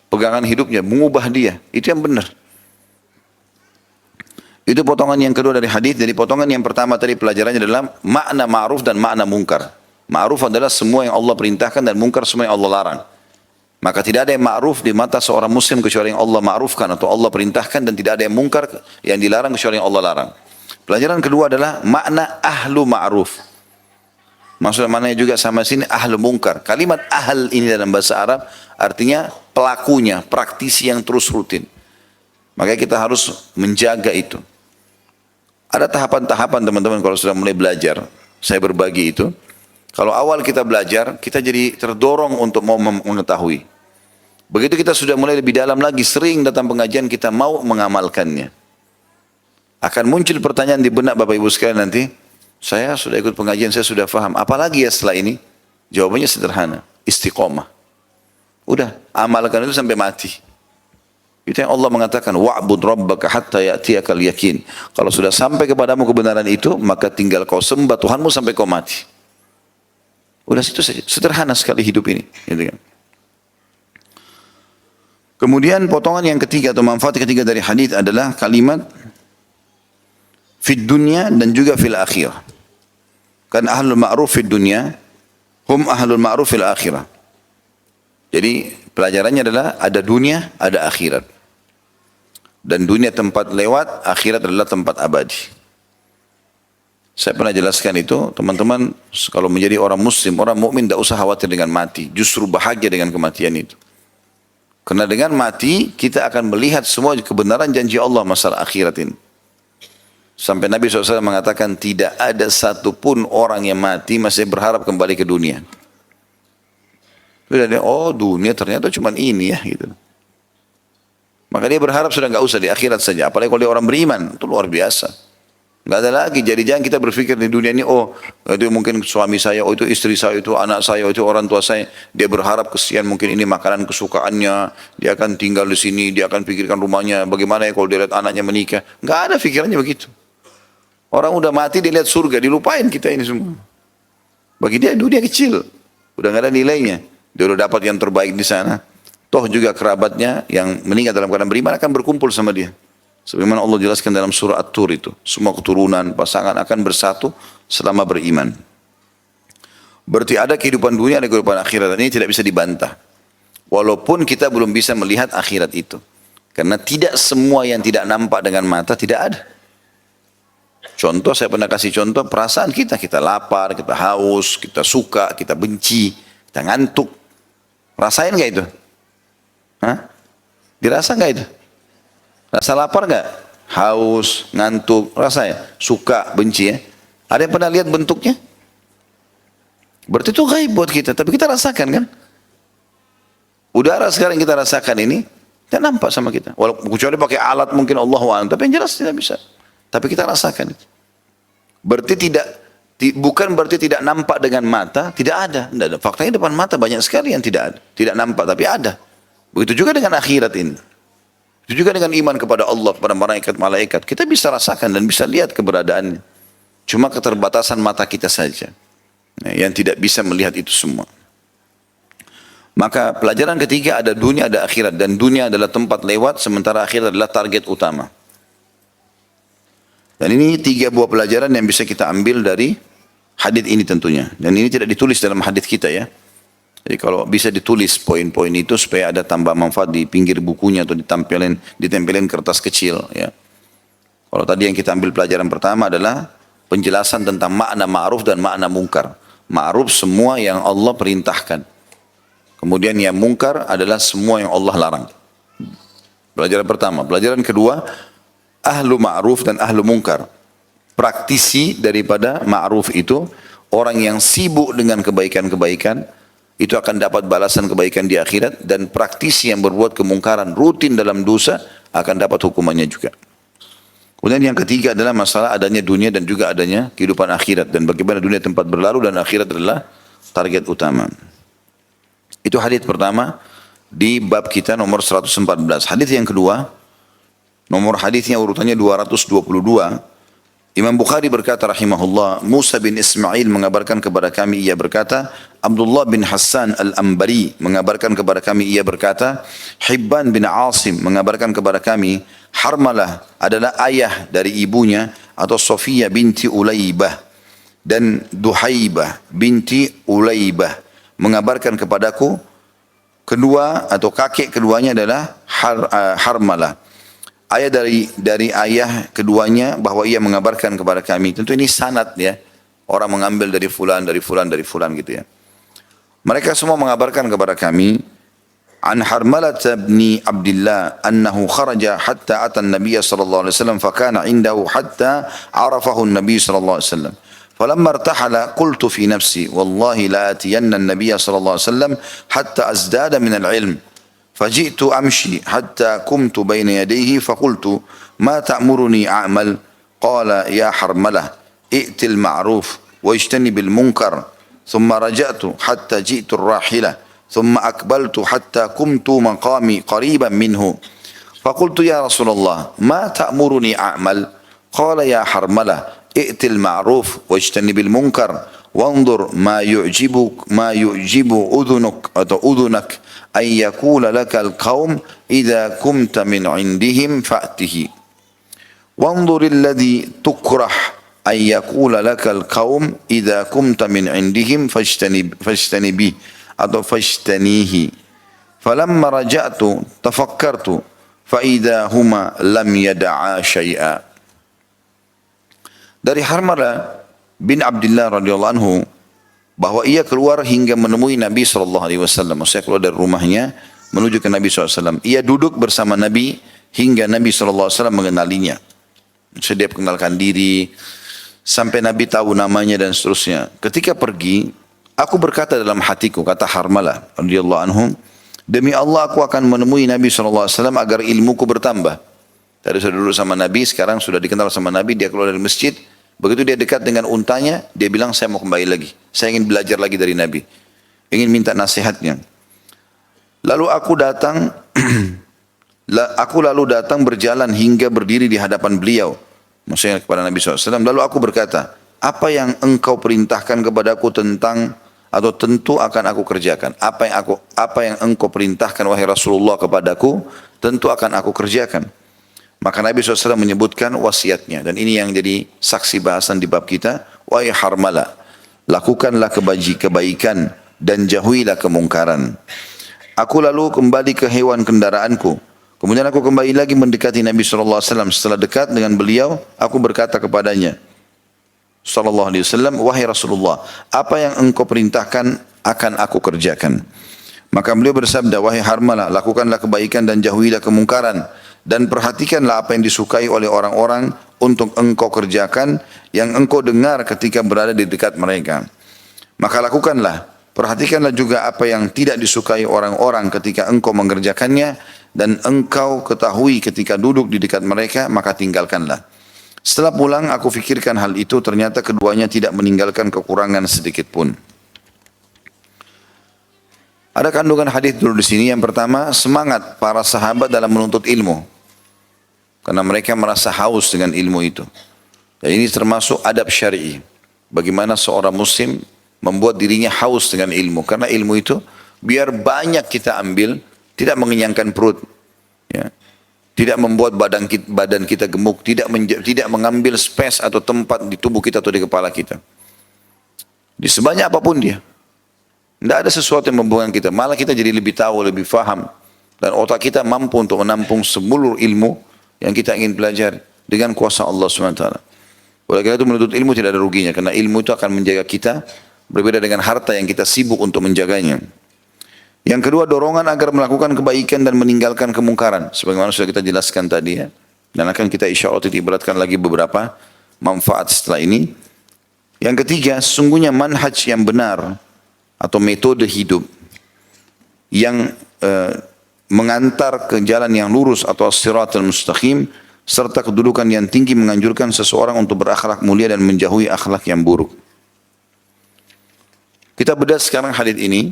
pegangan hidupnya. Mengubah dia. Itu yang benar. Itu potongan yang kedua dari hadis. Jadi potongan yang pertama tadi pelajarannya adalah makna ma'ruf dan makna mungkar. Ma'ruf adalah semua yang Allah perintahkan dan mungkar semua yang Allah larang. Maka tidak ada yang ma'ruf di mata seorang muslim kecuali yang Allah ma'rufkan atau Allah perintahkan, dan tidak ada yang mungkar yang dilarang kecuali yang Allah larang. Pelajaran kedua adalah makna ahlu ma'ruf. Maksudnya maknanya juga sama sini ahlu mungkar. Kalimat ahl ini dalam bahasa Arab artinya pelakunya, praktisi yang terus rutin. Makanya kita harus menjaga itu. Ada tahapan-tahapan teman-teman kalau sudah mulai belajar. Saya berbagi itu. Kalau awal kita belajar, kita jadi terdorong untuk mau mengetahui. Begitu kita sudah mulai lebih dalam lagi, sering datang pengajian, kita mau mengamalkannya. Akan muncul pertanyaan di benak Bapak Ibu sekalian nanti, saya sudah ikut pengajian, saya sudah faham. Apalagi ya setelah ini? Jawabannya sederhana, istiqomah. Udah, amalkan itu sampai mati. Itu yang Allah mengatakan, wa'bud rabbaka hatta ya'tiyakal yakin. Kalau sudah sampai kepadamu kebenaran itu, maka tinggal kau sembah Tuhanmu sampai kau mati. Udah situ saja, sederhana sekali hidup ini. Gitu kan. Kemudian potongan yang ketiga atau manfaat ketiga dari hadis adalah kalimat fid dunya dan juga fil akhirah. Kan ahlul ma'ruf fid dunya, hum ahlul ma'ruf fil akhirah. Jadi pelajarannya adalah ada dunia, ada akhirat. Dan dunia tempat lewat, akhirat adalah tempat abadi. Saya pernah jelaskan itu, teman-teman, kalau menjadi orang muslim, orang mukmin tidak usah khawatir dengan mati. Justru bahagia dengan kematian itu. Karena dengan mati, kita akan melihat semua kebenaran janji Allah masalah akhirat ini. Sampai Nabi SAW mengatakan, tidak ada satupun orang yang mati masih berharap kembali ke dunia. Oh dunia ternyata cuma ini ya gitu. Maka dia berharap sudah nggak usah di akhirat saja. Apalagi kalau dia orang beriman, itu luar biasa. Nggak ada lagi. Jadi jangan kita berpikir di dunia ini, oh itu mungkin suami saya, oh itu istri saya, itu anak saya, oh itu orang tua saya. Dia berharap kesian mungkin ini makanan kesukaannya. Dia akan tinggal di sini, dia akan pikirkan rumahnya. Bagaimana ya kalau dia lihat anaknya menikah. Nggak ada pikirannya begitu. Orang udah mati dia lihat surga, dilupain kita ini semua. Bagi dia dunia kecil. Udah nggak ada nilainya. Dia udah dapat yang terbaik di sana. Toh juga kerabatnya yang meninggal dalam keadaan beriman akan berkumpul sama dia. Sebagaimana Allah jelaskan dalam surah At-Tur itu. Semua keturunan, pasangan akan bersatu selama beriman. Berarti ada kehidupan dunia, ada kehidupan akhirat. Dan ini tidak bisa dibantah. Walaupun kita belum bisa melihat akhirat itu. Karena tidak semua yang tidak nampak dengan mata tidak ada. Contoh, saya pernah kasih contoh perasaan kita. Kita lapar, kita haus, kita suka, kita benci, kita ngantuk. Rasain gak itu? Hah? Dirasa gak itu? Rasa lapar gak? Haus, ngantuk, rasa ya? Suka, benci ya? Ada yang pernah lihat bentuknya? Berarti itu gaib buat kita, tapi kita rasakan kan? Udara sekarang kita rasakan ini, tidak nampak sama kita. Walaupun kecuali pakai alat mungkin Allahu'alam, tapi yang jelas tidak bisa. Tapi kita rasakan itu. Berarti bukan berarti tidak nampak dengan mata, tidak ada. Tidak ada. Faktanya depan mata banyak sekali yang tidak ada. Tidak nampak, tapi ada. Begitu juga dengan akhirat ini. Itu juga dengan iman kepada Allah, kepada malaikat-malaikat. Kita bisa rasakan dan bisa lihat keberadaannya. Cuma keterbatasan mata kita saja. Yang tidak bisa melihat itu semua. Maka pelajaran ketiga ada dunia, ada akhirat. Dan dunia adalah tempat lewat, sementara akhirat adalah target utama. Dan ini 3 buah pelajaran yang bisa kita ambil dari hadits ini tentunya. Dan ini tidak ditulis dalam hadits kita ya. Jadi kalau bisa ditulis poin-poin itu supaya ada tambah manfaat di pinggir bukunya atau ditempelin kertas kecil ya. Kalau tadi yang kita ambil pelajaran pertama adalah penjelasan tentang makna ma'ruf dan makna mungkar. Ma'ruf semua yang Allah perintahkan. Kemudian yang mungkar adalah semua yang Allah larang. Pelajaran pertama. Pelajaran kedua, ahlu ma'ruf dan ahlu mungkar. Praktisi daripada ma'ruf itu, orang yang sibuk dengan kebaikan-kebaikan, itu akan dapat balasan kebaikan di akhirat. Dan praktisi yang berbuat kemungkaran rutin dalam dosa akan dapat hukumannya juga. Kemudian yang ketiga adalah masalah adanya dunia dan juga adanya kehidupan akhirat. Dan bagaimana dunia tempat berlalu dan akhirat adalah target utama. Itu hadits pertama di bab kita nomor 114. Hadits yang kedua, nomor haditsnya urutannya 222. Imam Bukhari berkata rahimahullah, Musa bin Ismail mengabarkan kepada kami, ia berkata, Abdullah bin Hassan al-Ambari mengabarkan kepada kami, ia berkata, Hibban bin Asim mengabarkan kepada kami, Harmalah adalah ayah dari ibunya atau Sofia binti Ulaibah dan Duhaibah binti Ulaibah mengabarkan kepadaku, kedua atau kakek keduanya adalah Harmalah. Ayah dari ayah keduanya bahwa ia mengabarkan kepada kami. Tentu ini sanad ya. Orang mengambil dari fulan, dari fulan, dari fulan gitu ya. Mereka semua mengabarkan kepada kami an Harmalah bin Abdullah annahu kharaja hatta ata an-nabiy sallallahu alaihi wasallam fakana indahu hatta arafahu an-nabiy sallallahu alaihi wasallam. فلما ارتحل قلت في نفسي والله لا أتين النبي صلى الله عليه وسلم حتى أزداد من العلم فجئت أمشي حتى قمت بين يديه فقلت ما تأمرني أعمل قال يا حرملة ائت المعروف واجتنب المنكر ثم رجعت حتى جئت الراحلة ثم أقبلت حتى قمت مقامي قريبا منه فقلت يا رسول الله ما تأمرني أعمل قال يا حرملة ائت المعروف واجتنب المنكر وانظر ما يعجب أذنك أن يقول لك القوم إذا كنت من عندهم فأته وانظر الذي تكره أن يقول لك القوم إذا كنت من عندهم فاجتنبه أو فاجتنيه فلما رجعت تفكرت فإذا هما لم يدعا شيئا. Dari Harmalah bin Abdullah radhiyallahu anhu bahwa ia keluar hingga menemui Nabi SAW. Maksudnya keluar dari rumahnya menuju ke Nabi SAW. Ia duduk bersama Nabi hingga Nabi SAW mengenalinya. Maksudnya dia mengenalkan diri sampai Nabi tahu namanya dan seterusnya. Ketika pergi, aku berkata dalam hatiku, kata Harmalah radhiyallahu anhu, demi Allah aku akan menemui Nabi SAW agar ilmuku bertambah. Tadi sudah duduk sama Nabi, sekarang sudah dikenal sama Nabi, dia keluar dari masjid. Begitu dia dekat dengan untanya, dia bilang saya mau kembali lagi. Saya ingin belajar lagi dari Nabi. Ingin minta nasihatnya. Lalu aku datang, berjalan hingga berdiri di hadapan beliau. Maksudnya kepada Nabi SAW. Lalu aku berkata, apa yang engkau perintahkan kepadaku tentang atau tentu akan aku kerjakan. Apa yang engkau perintahkan wahai Rasulullah kepadaku, tentu akan aku kerjakan. Maka Nabi SAW menyebutkan wasiatnya. Dan ini yang jadi saksi bahasan di bab kita. Wahai Harmala, lakukanlah kebaikan dan jauhilah kemungkaran. Aku lalu kembali ke hewan kendaraanku. Kemudian aku kembali lagi mendekati Nabi SAW. Setelah dekat dengan beliau, aku berkata kepadanya, SAW, wahai Rasulullah, apa yang engkau perintahkan akan aku kerjakan. Maka beliau bersabda, wahai Harmala, lakukanlah kebaikan dan jauhilah kemungkaran. Dan perhatikanlah apa yang disukai oleh orang-orang untuk engkau kerjakan yang engkau dengar ketika berada di dekat mereka. Maka lakukanlah, perhatikanlah juga apa yang tidak disukai orang-orang ketika engkau mengerjakannya dan engkau ketahui ketika duduk di dekat mereka, maka tinggalkanlah. Setelah pulang aku fikirkan hal itu, ternyata keduanya tidak meninggalkan kekurangan sedikit pun. Ada kandungan hadis dulu di sini. Yang pertama, semangat para sahabat dalam menuntut ilmu. Karena mereka merasa haus dengan ilmu itu. Dan ini termasuk adab syar'i. Bagaimana seorang muslim membuat dirinya haus dengan ilmu. Karena ilmu itu biar banyak kita ambil, tidak mengenyangkan perut. Ya. Tidak membuat badan kita gemuk. Tidak mengambil space atau tempat di tubuh kita atau di kepala kita. Di sebanyak apapun dia. Tidak ada sesuatu yang membuang kita. Malah kita jadi lebih tahu, lebih faham. Dan otak kita mampu untuk menampung seluruh ilmu yang kita ingin pelajari dengan kuasa Allah SWT. Oleh karena itu menuntut ilmu tidak ada ruginya, karena ilmu itu akan menjaga kita, berbeda dengan harta yang kita sibuk untuk menjaganya. Yang kedua, dorongan agar melakukan kebaikan dan meninggalkan kemungkaran, sebagaimana sudah kita jelaskan tadi ya. Dan akan kita insya Allah titik beratkan lagi beberapa manfaat setelah ini. Yang ketiga, sesungguhnya manhaj yang benar atau metode hidup yang mengantar ke jalan yang lurus atau as-siratal mustaqim, serta kedudukan yang tinggi menganjurkan seseorang untuk berakhlak mulia dan menjauhi akhlak yang buruk. Kita bedah sekarang hadis ini,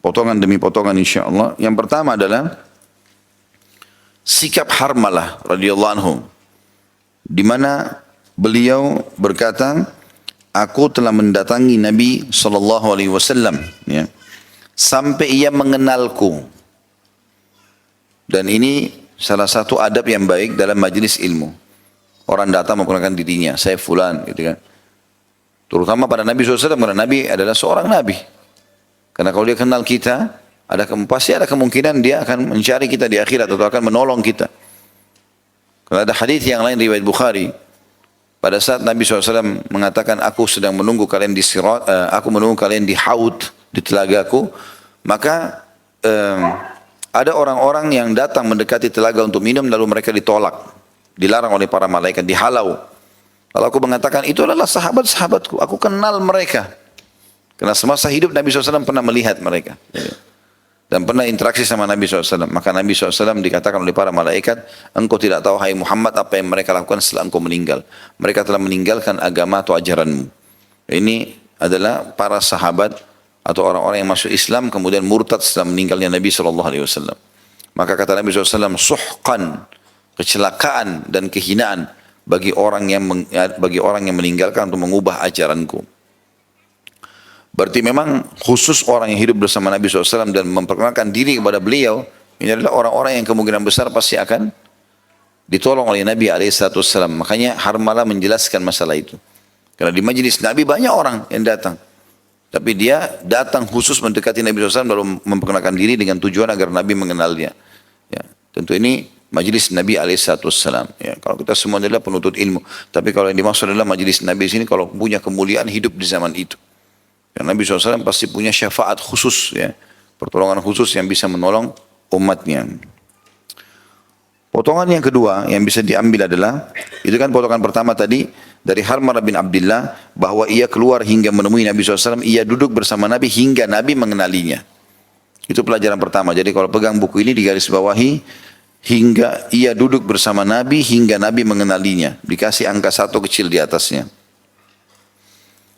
potongan demi potongan insyaallah. Yang pertama adalah sikap Harmalah radhiyallahu anhu, di mana beliau berkata, aku telah mendatangi Nabi SAW, ya, sampai ia mengenalku. Dan ini salah satu adab yang baik dalam majelis ilmu. Orang datang menggunakan dirinya, saya fulan, gitu kan. Terutama pada Nabi SAW, karena Nabi adalah seorang Nabi. Karena kalau dia kenal kita, pasti ada kemungkinan dia akan mencari kita di akhirat atau akan menolong kita. Kalau ada hadis yang lain riwayat Bukhari, pada saat Nabi SAW mengatakan, aku sedang menunggu kalian di sirat, aku menunggu kalian di haud, di telagaku, maka ada orang-orang yang datang mendekati telaga untuk minum, lalu mereka ditolak, dilarang oleh para malaikat, dihalau. Lalu aku mengatakan, itu adalah sahabat-sahabatku, aku kenal mereka. Karena semasa hidup Nabi SAW pernah melihat mereka. Dan pernah interaksi sama Nabi SAW. Maka Nabi SAW dikatakan oleh para malaikat, engkau tidak tahu hai Muhammad apa yang mereka lakukan setelah engkau meninggal. Mereka telah meninggalkan agama atau ajaranmu. Ini adalah para sahabat atau orang-orang yang masuk Islam kemudian murtad setelah meninggalnya Nabi SAW. Maka kata Nabi SAW, suhqan, kecelakaan dan kehinaan bagi orang yang meninggalkan untuk mengubah ajaranku. Berarti memang khusus orang yang hidup bersama Nabi SAW dan memperkenalkan diri kepada beliau, ini adalah orang-orang yang kemungkinan besar pasti akan ditolong oleh Nabi SAW. Makanya Harmalah menjelaskan masalah itu. Karena di majlis Nabi banyak orang yang datang. Tapi dia datang khusus mendekati Nabi SAW lalu memperkenalkan diri dengan tujuan agar Nabi mengenalnya. Ya, tentu ini majlis Nabi SAW. Ya, kalau kita semua adalah penuntut ilmu. Tapi kalau yang dimaksud adalah majlis Nabi sini kalau punya kemuliaan hidup di zaman itu. Karena Nabi SAW pasti punya syafaat khusus, ya, pertolongan khusus yang bisa menolong umatnya. Potongan yang kedua yang bisa diambil adalah, itu kan potongan pertama tadi, dari Harmalah bin Abdullah, bahwa ia keluar hingga menemui Nabi SAW, ia duduk bersama Nabi hingga Nabi mengenalinya. Itu pelajaran pertama. Jadi kalau pegang buku ini digaris bawahi, hingga ia duduk bersama Nabi hingga Nabi mengenalinya. Dikasih angka 1 kecil di atasnya.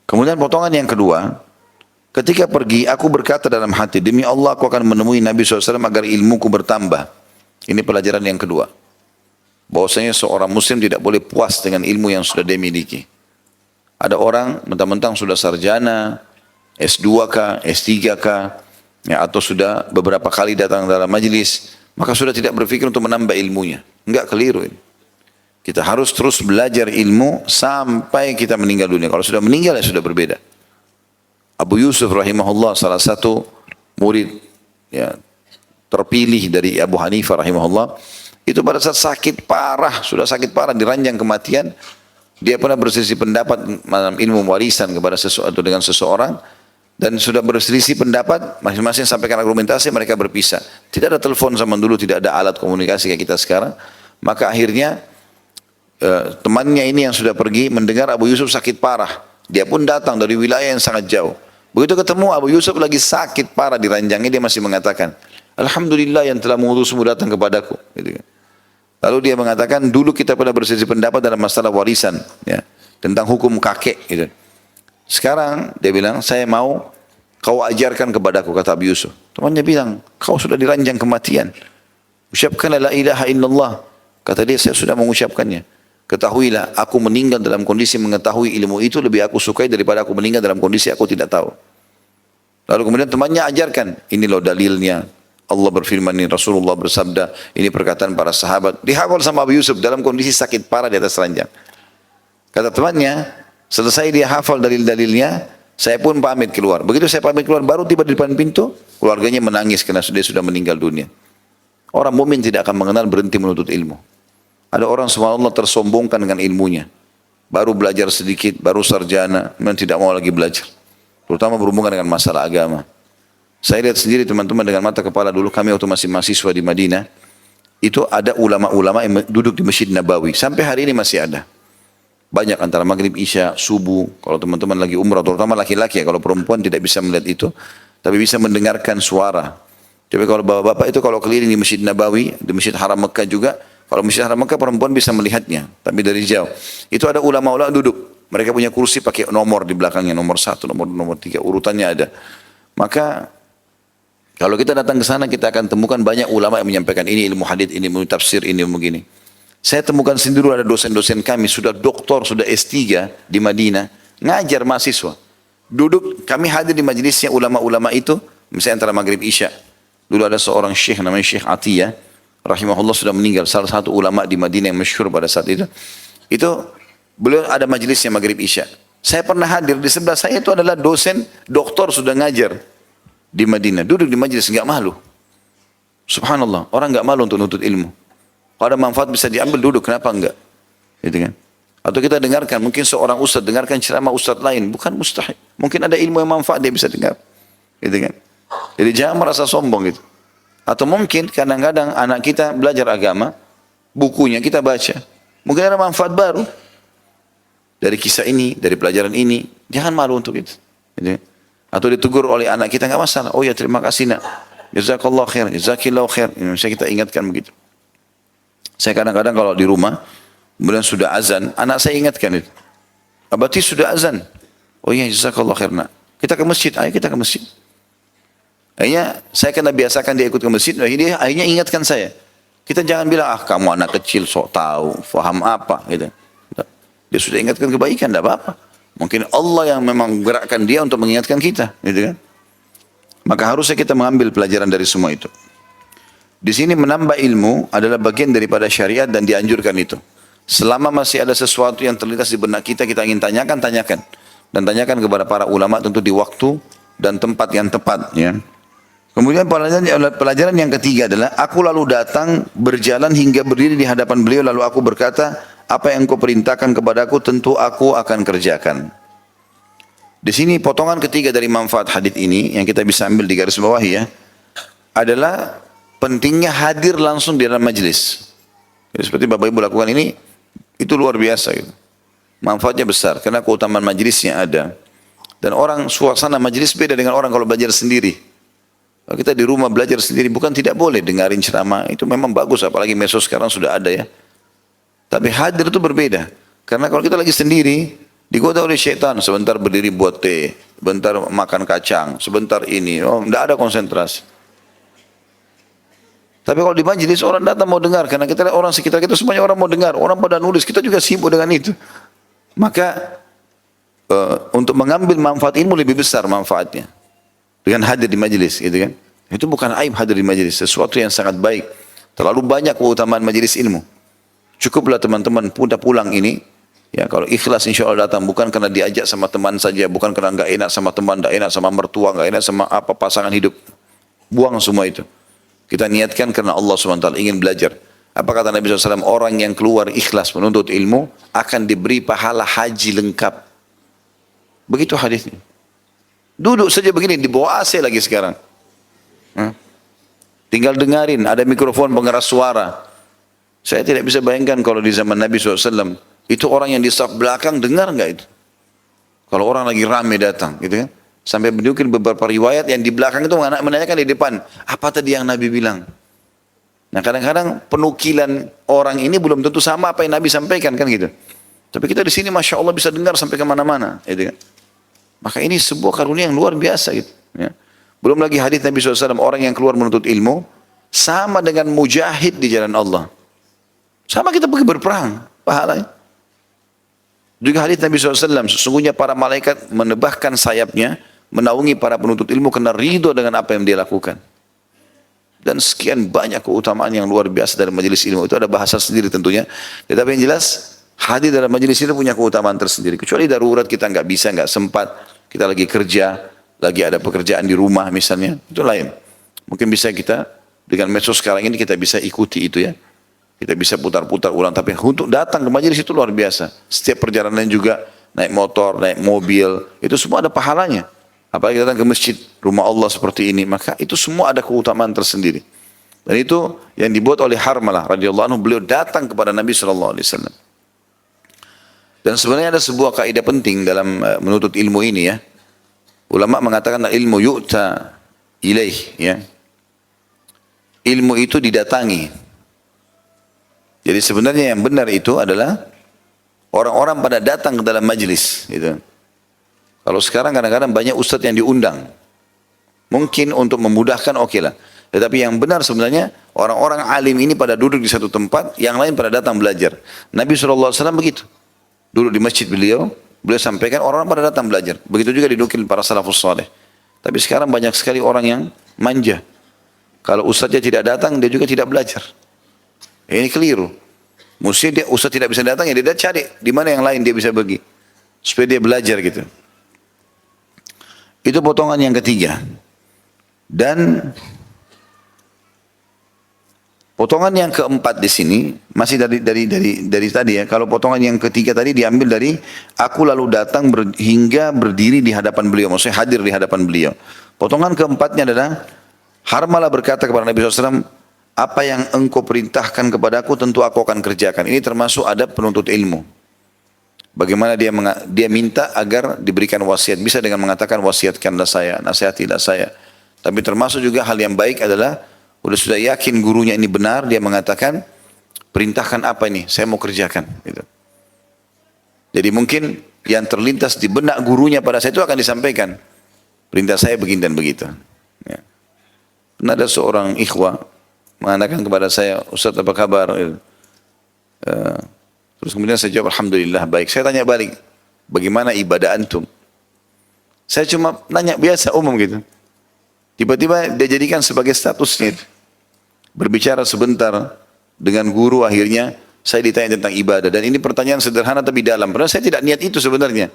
Kemudian potongan yang kedua, ketika pergi aku berkata dalam hati, demi Allah aku akan menemui Nabi SAW agar ilmuku bertambah. Ini pelajaran yang kedua. Bahwasanya seorang muslim tidak boleh puas dengan ilmu yang sudah dia miliki. Ada orang mentang-mentang sudah sarjana, S2 kah, S3 kah, ya, atau sudah beberapa kali datang dalam majelis, maka sudah tidak berpikir untuk menambah ilmunya. Enggak, keliru ini. Kita harus terus belajar ilmu sampai kita meninggal dunia. Kalau sudah meninggal ya sudah berbeda. Abu Yusuf rahimahullah salah satu murid ya, terpilih dari Abu Hanifah rahimahullah, itu pada saat sakit parah, sudah sakit parah, diranjang kematian, dia pernah berselisih pendapat dalam ilmu warisan kepada sesuatu dengan seseorang, dan sudah berselisih pendapat, masing-masing sampaikan argumentasi, mereka berpisah. Tidak ada telepon zaman dulu, tidak ada alat komunikasi kayak kita sekarang. Maka akhirnya temannya ini yang sudah pergi mendengar Abu Yusuf sakit parah. Dia pun datang dari wilayah yang sangat jauh. Begitu ketemu Abu Yusuf lagi sakit parah di ranjangnya, dia masih mengatakan, Alhamdulillah yang telah mengutusmu datang kepadaku. Gitu kan. Lalu dia mengatakan, dulu kita pernah berselisih pendapat dalam masalah warisan, ya, tentang hukum kakek. Gitu. Sekarang dia bilang, saya mau kau ajarkan kepadaku, kata Abu Yusuf. Temannya bilang, kau sudah diranjang kematian. Ucapkanlah la ilaha illallah. Kata dia, saya sudah mengucapkannya. Ketahuilah, aku meninggal dalam kondisi mengetahui ilmu itu lebih aku sukai daripada aku meninggal dalam kondisi aku tidak tahu. Lalu kemudian temannya ajarkan, ini loh dalilnya. Allah berfirman, ini Rasulullah bersabda, ini perkataan para sahabat. Dihafal sama Abu Yusuf dalam kondisi sakit parah di atas ranjang. Kata temannya, selesai dia hafal dalil-dalilnya, saya pun pamit keluar. Begitu saya pamit keluar, baru tiba di depan pintu, keluarganya menangis karena dia sudah meninggal dunia. Orang mukmin tidak akan mengenal berhenti menuntut ilmu. Ada orang subhanallah tersombongkan dengan ilmunya. Baru belajar sedikit, baru sarjana, memang tidak mau lagi belajar. Terutama berhubungan dengan masalah agama. Saya lihat sendiri teman-teman dengan mata kepala dulu, kami waktu masih mahasiswa di Madinah, itu ada ulama-ulama yang duduk di Masjid Nabawi. Sampai hari ini masih ada. Banyak antara maghrib, isya, subuh. Kalau teman-teman lagi umrah, terutama laki-laki ya, kalau perempuan tidak bisa melihat itu, tapi bisa mendengarkan suara. Tapi kalau bapak-bapak itu kalau keliling di Masjid Nabawi, di Masjid Haram Mekah juga, kalau Masjid Haram Mekah perempuan bisa melihatnya, tapi dari jauh. Itu ada ulama-ulama duduk. Mereka punya kursi pakai nomor di belakangnya, nomor 1, nomor 3, urutannya ada. Maka kalau kita datang ke sana kita akan temukan banyak ulama yang menyampaikan ini ilmu hadits, ini ilmu tafsir, ini ilmu begini. Saya temukan sendiri ada dosen-dosen kami sudah doktor, sudah S3 di Madinah, ngajar mahasiswa. Duduk, kami hadir di majelisnya ulama-ulama itu, misalnya antara maghrib isya. Dulu ada seorang syekh namanya Syekh Atiyah, rahimahullah sudah meninggal, salah satu ulama di Madinah yang masyhur pada saat itu. Itu beliau ada majelisnya maghrib isya. Saya pernah hadir, di sebelah saya itu adalah dosen, doktor sudah ngajar di Madinah. Duduk di majelis, enggak malu. Subhanallah, orang enggak malu untuk nuntut ilmu. Kalau ada manfaat bisa diambil, duduk, kenapa enggak? Gitu kan? Atau kita dengarkan, mungkin seorang ustaz dengarkan ceramah ustaz lain, bukan mustahil. Mungkin ada ilmu yang manfaat dia bisa dengar. Gitu kan? Jadi jangan merasa sombong gitu. Atau mungkin kadang-kadang anak kita belajar agama, bukunya kita baca. Mungkin ada manfaat baru. Dari kisah ini, dari pelajaran ini. Jangan malu untuk itu. Gitu. Atau ditegur oleh anak kita, enggak masalah. Oh ya terima kasih nak. Jazakallah khair, jazakillahu khair. Indonesia kita ingatkan begitu. Saya kadang-kadang kalau di rumah, kemudian sudah azan, anak saya ingatkan itu. Abati sudah azan. Oh iya jazakallah khair nak. Kita ke masjid, ayo kita ke masjid. Akhirnya saya kena biasakan dia ikut ke masjid, akhirnya ingatkan saya. Kita jangan bilang, ah kamu anak kecil sok tahu, faham apa gitu. Dia sudah ingatkan kebaikan, tidak apa-apa. Mungkin Allah yang memang gerakkan dia untuk mengingatkan kita, gitu kan. Maka harusnya kita mengambil pelajaran dari semua itu. Di sini menambah ilmu adalah bagian daripada syariat dan dianjurkan itu. Selama masih ada sesuatu yang terlintas di benak kita, kita ingin tanyakan, tanyakan. Dan tanyakan kepada para ulama tentu di waktu dan tempat yang tepat, ya. Kemudian pelajaran yang ketiga adalah aku lalu datang berjalan hingga berdiri di hadapan beliau lalu aku berkata, apa yang kau perintahkan kepadaku tentu aku akan kerjakan. Di sini potongan ketiga dari manfaat hadis ini yang kita bisa ambil di garis bawah ya adalah pentingnya hadir langsung di dalam majelis. Jadi seperti Bapak Ibu lakukan ini itu luar biasa gitu. Manfaatnya besar karena keutamaan majelisnya ada. Dan orang suasana majelis beda dengan orang kalau belajar sendiri. Kalau kita di rumah belajar sendiri bukan tidak boleh dengarin ceramah, itu memang bagus apalagi medsos sekarang sudah ada ya. Tapi hadir itu berbeda. Karena kalau kita lagi sendiri, digoda oleh syaitan, sebentar berdiri buat teh, sebentar makan kacang, sebentar ini, oh tidak ada konsentrasi. Tapi kalau di majelis orang datang mau dengar, karena kita orang sekitar kita semuanya orang mau dengar, orang pada nulis, kita juga sibuk dengan itu. Maka untuk mengambil manfaat ilmu lebih besar manfaatnya dengan hadir di majelis, gitu kan? Itu bukan aib hadir di majelis, sesuatu yang sangat baik. Terlalu banyak keutamaan majelis ilmu. Cukuplah teman-teman pulang ini, ya kalau ikhlas insya Allah datang, bukan karena diajak sama teman saja, bukan karena nggak enak sama teman, nggak enak sama mertua, nggak enak sama apa pasangan hidup. Buang semua itu. Kita niatkan karena Allah SWT ingin belajar. Apa kata Nabi SAW? Orang yang keluar ikhlas menuntut ilmu akan diberi pahala haji lengkap. Begitu hadisnya. Duduk saja begini, di bawah AC lagi sekarang. Tinggal dengarin, ada mikrofon pengeras suara. Saya tidak bisa bayangkan kalau di zaman Nabi SAW, itu orang yang di saf belakang dengar nggak itu? Kalau orang lagi rame datang, gitu kan? Sampai menunjukkan beberapa riwayat yang di belakang itu menanyakan di depan, apa tadi yang Nabi bilang? Nah kadang-kadang penukilan orang ini belum tentu sama apa yang Nabi sampaikan kan gitu. Tapi kita di sini Masya Allah bisa dengar sampai kemana-mana, gitu kan? Maka ini sebuah karunia yang luar biasa gitu. Ya. Belum lagi hadis Nabi SAW, orang yang keluar menuntut ilmu, sama dengan mujahid di jalan Allah. Sama kita pergi berperang, pahalanya. Juga hadis Nabi SAW, sesungguhnya para malaikat menebahkan sayapnya, menaungi para penuntut ilmu karena ridho dengan apa yang dia lakukan. Dan sekian banyak keutamaan yang luar biasa dari majelis ilmu. Itu ada bahasa sendiri tentunya. Tetapi yang jelas, hadir dalam majelis itu punya keutamaan tersendiri. Kecuali darurat kita nggak bisa, nggak sempat, kita lagi kerja, lagi ada pekerjaan di rumah misalnya, itu lain. Mungkin bisa kita, dengan medsos sekarang ini kita bisa ikuti itu ya. Kita bisa putar-putar ulang, tapi untuk datang ke majelis itu luar biasa. Setiap perjalanan juga, naik motor, naik mobil, itu semua ada pahalanya. Apalagi datang ke masjid, rumah Allah seperti ini, maka itu semua ada keutamaan tersendiri. Dan itu yang dibuat oleh Harmalah radhiyallahu anhu, beliau datang kepada Nabi SAW. Dan sebenarnya ada sebuah kaidah penting dalam menuntut ilmu ini ya. Ulama mengatakan ilmu yu'ta ilaih ya. Ilmu itu didatangi. Jadi sebenarnya yang benar itu adalah orang-orang pada datang ke dalam majelis gitu. Kalau sekarang kadang-kadang banyak ustadz yang diundang. Mungkin untuk memudahkan oke lah. Tetapi yang benar sebenarnya orang-orang alim ini pada duduk di satu tempat, yang lain pada datang belajar. Nabi SAW begitu. Duduk di masjid beliau sampaikan orang-orang pada datang belajar. Begitu juga didukil para salafus saleh. Tapi sekarang banyak sekali orang yang manja. Kalau ustadznya tidak datang, dia juga tidak belajar. Ini keliru. Mesti dia ustadz tidak bisa datang, ya dia cari di mana yang lain dia bisa pergi. Supaya dia belajar gitu. Itu potongan yang ketiga. Dan potongan yang keempat di sini masih dari tadi ya. Kalau potongan yang ketiga tadi diambil dari aku lalu datang hingga berdiri di hadapan beliau, maksudnya hadir di hadapan beliau. Potongan keempatnya adalah Harmalah berkata kepada Nabi SAW, apa yang engkau perintahkan kepadaku tentu aku akan kerjakan. Ini termasuk adab penuntut ilmu. Bagaimana dia minta agar diberikan wasiat. Bisa dengan mengatakan wasiatkanlah saya, nasihatilah saya. Tapi termasuk juga hal yang baik adalah sudah yakin gurunya ini benar, dia mengatakan perintahkan apa ini, saya mau kerjakan. Gitu. Jadi mungkin yang terlintas di benak gurunya pada saya itu akan disampaikan. Perintah saya begini dan begitu. Ya. Pernah ada seorang ikhwah mengatakan kepada saya, Ustaz apa kabar? Terus kemudian saya jawab, Alhamdulillah baik. Saya tanya balik, bagaimana ibadah antum? Saya cuma nanya biasa umum gitu. Tiba-tiba dia jadikan sebagai statusnya. Berbicara sebentar dengan guru, akhirnya saya ditanya tentang ibadah. Dan ini pertanyaan sederhana tapi dalam. Padahal saya tidak niat itu sebenarnya.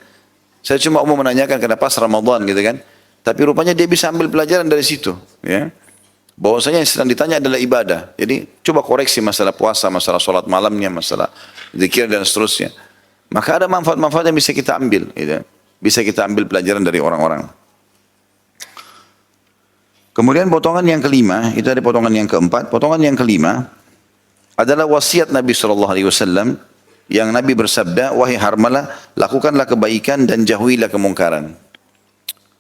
Saya cuma umum menanyakan kenapa pas Ramadan gitu kan. Tapi rupanya dia bisa ambil pelajaran dari situ. Ya. Bahwasanya yang sedang ditanya adalah ibadah. Jadi coba koreksi masalah puasa, masalah sholat malamnya, masalah zikir dan seterusnya. Maka ada manfaat-manfaat yang bisa kita ambil. Gitu. Bisa kita ambil pelajaran dari orang-orang. Kemudian potongan yang kelima, itu ada potongan yang keempat. Potongan yang kelima adalah wasiat Nabi SAW yang Nabi bersabda, wahai Harmalah, lakukanlah kebaikan dan jauhilah kemungkaran.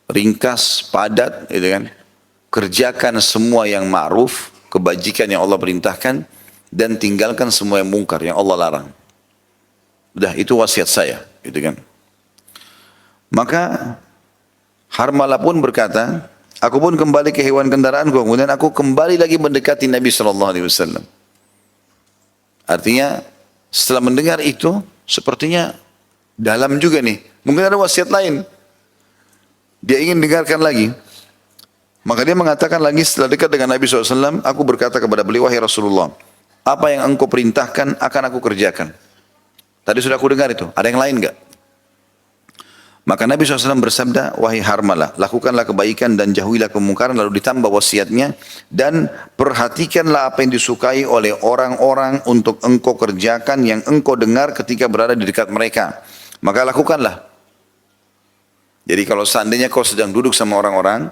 Ringkas, padat, gitu kan. Kerjakan semua yang ma'ruf, kebajikan yang Allah perintahkan, dan tinggalkan semua yang mungkar yang Allah larang. Udah, itu wasiat saya, gitu kan. Maka Harmalah pun berkata, aku pun kembali ke hewan kendaraanku, kemudian aku kembali lagi mendekati Nabi SAW. Artinya, setelah mendengar itu, sepertinya dalam juga nih, Mungkin ada wasiat lain. Dia ingin dengarkan lagi. Maka dia mengatakan lagi setelah dekat dengan Nabi SAW, aku berkata kepada beliau, wahai Rasulullah, apa yang engkau perintahkan akan aku kerjakan. Tadi sudah aku dengar itu, ada yang lain enggak? Maka Nabi SAW bersabda, wahai Harmalah, lakukanlah kebaikan dan jauhilah kemungkaran, lalu ditambah wasiatnya, dan perhatikanlah apa yang disukai oleh orang-orang untuk engkau kerjakan yang engkau dengar ketika berada di dekat mereka. Maka lakukanlah. Jadi kalau seandainya kau sedang duduk sama orang-orang,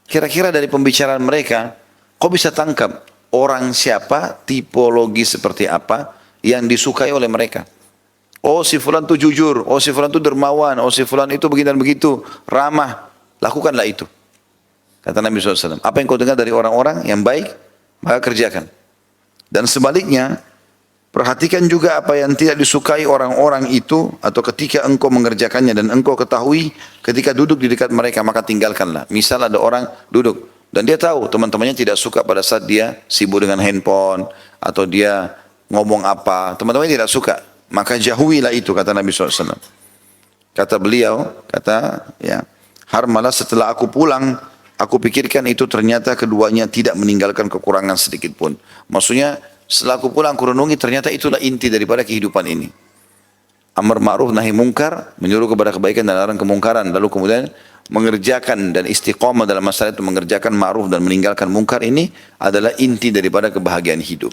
kira-kira dari pembicaraan mereka, kau bisa tangkap orang siapa, tipologi seperti apa yang disukai oleh mereka. Oh si fulan itu jujur, oh si fulan itu dermawan, oh si fulan itu begini dan begitu, ramah. Lakukanlah itu. Kata Nabi SAW, apa yang kau dengar dari orang-orang yang baik, maka kerjakan. Dan sebaliknya, perhatikan juga apa yang tidak disukai orang-orang itu, atau ketika engkau mengerjakannya dan engkau ketahui, ketika duduk di dekat mereka, maka tinggalkanlah. Misal ada orang duduk, dan dia tahu teman-temannya tidak suka pada saat dia sibuk dengan handphone, atau dia ngomong apa, teman-temannya tidak suka. Maka jauhilah itu, kata Nabi SAW. Kata beliau, Harmalah, setelah aku pulang, aku pikirkan itu ternyata keduanya tidak meninggalkan kekurangan sedikit pun. Maksudnya, setelah aku pulang, aku renungi, ternyata itulah inti daripada kehidupan ini. Amar ma'ruf nahi mungkar, menyuruh kepada kebaikan dan larang kemungkaran. Lalu kemudian mengerjakan dan istiqomah dalam masalah itu, mengerjakan ma'ruf dan meninggalkan mungkar, ini adalah inti daripada kebahagiaan hidup.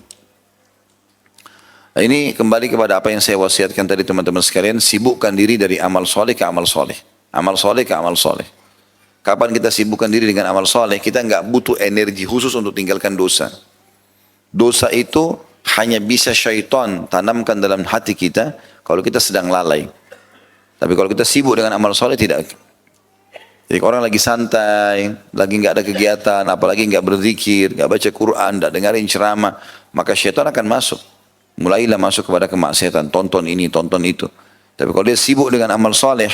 Nah, ini kembali kepada apa yang saya wasiatkan tadi teman-teman sekalian, sibukkan diri dari amal soleh ke amal soleh. Amal soleh ke amal soleh. Kapan kita sibukkan diri dengan amal soleh, kita nggak butuh energi khusus untuk tinggalkan dosa. Dosa itu hanya bisa syaitan tanamkan dalam hati kita kalau kita sedang lalai. Tapi kalau kita sibuk dengan amal soleh, tidak. Jadi orang lagi santai, lagi nggak ada kegiatan, apalagi nggak berzikir, nggak baca Quran, nggak dengerin ceramah, maka syaitan akan masuk. Mulailah masuk kepada kemaksiatan, tonton ini, tonton itu. Tapi kalau dia sibuk dengan amal soleh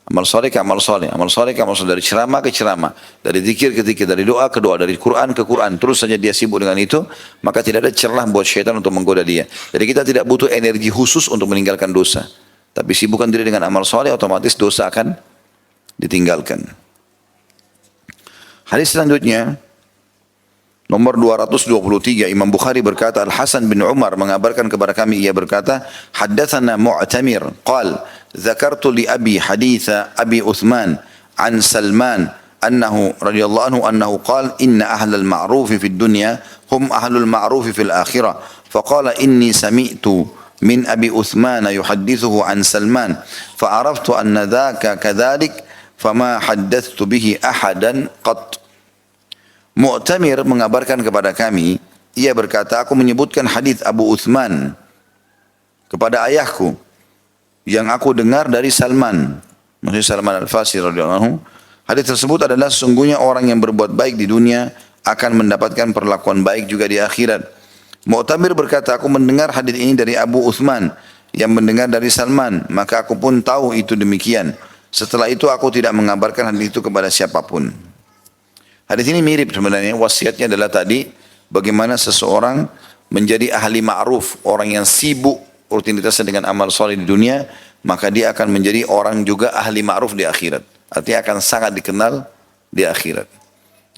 ke amal soleh, amal soleh ke amal soleh, dari ceramah ke ceramah, dari zikir ke zikir, dari doa ke doa, dari Quran ke Quran, terus saja dia sibuk dengan itu, maka tidak ada celah buat syaitan untuk menggoda dia. Jadi kita tidak butuh energi khusus untuk meninggalkan dosa. Tapi sibukkan diri dengan amal soleh, otomatis dosa akan ditinggalkan. Hadis selanjutnya, nomor 223, Imam Bukhari berkata, Al-Hasan bin Umar mengabarkan kepada kami, ia berkata, haddatsana Mu'tamir, qal, zakartu li abi haditha Abi Uthman an Salman annahu radhiyallahu anhu annahu qala inna ahlal ma'ruf fi dunya hum ahlul ma'ruf fil akhirah. Faqala inni sami'tu min Abi Uthman yuhaddithuhu an Salman fa'araftu anna dhaka kadhalik fama haddathtu bihi ahadan qat. Mu'tamir mengabarkan kepada kami, ia berkata, aku menyebutkan hadis Abu Uthman kepada ayahku yang aku dengar dari Salman, maksudnya Salman Al-Farsi radhiyallahu anhu. Hadis tersebut adalah sesungguhnya orang yang berbuat baik di dunia akan mendapatkan perlakuan baik juga di akhirat. Mu'tamir berkata, aku mendengar hadis ini dari Abu Uthman yang mendengar dari Salman, maka aku pun tahu itu demikian. Setelah itu aku tidak mengabarkan hadis itu kepada siapapun. Hadis ini mirip sebenarnya, wasiatnya adalah tadi bagaimana seseorang menjadi ahli ma'ruf, orang yang sibuk rutinitasnya dengan amal soleh di dunia, maka dia akan menjadi orang juga ahli ma'ruf di akhirat. Artinya akan sangat dikenal di akhirat.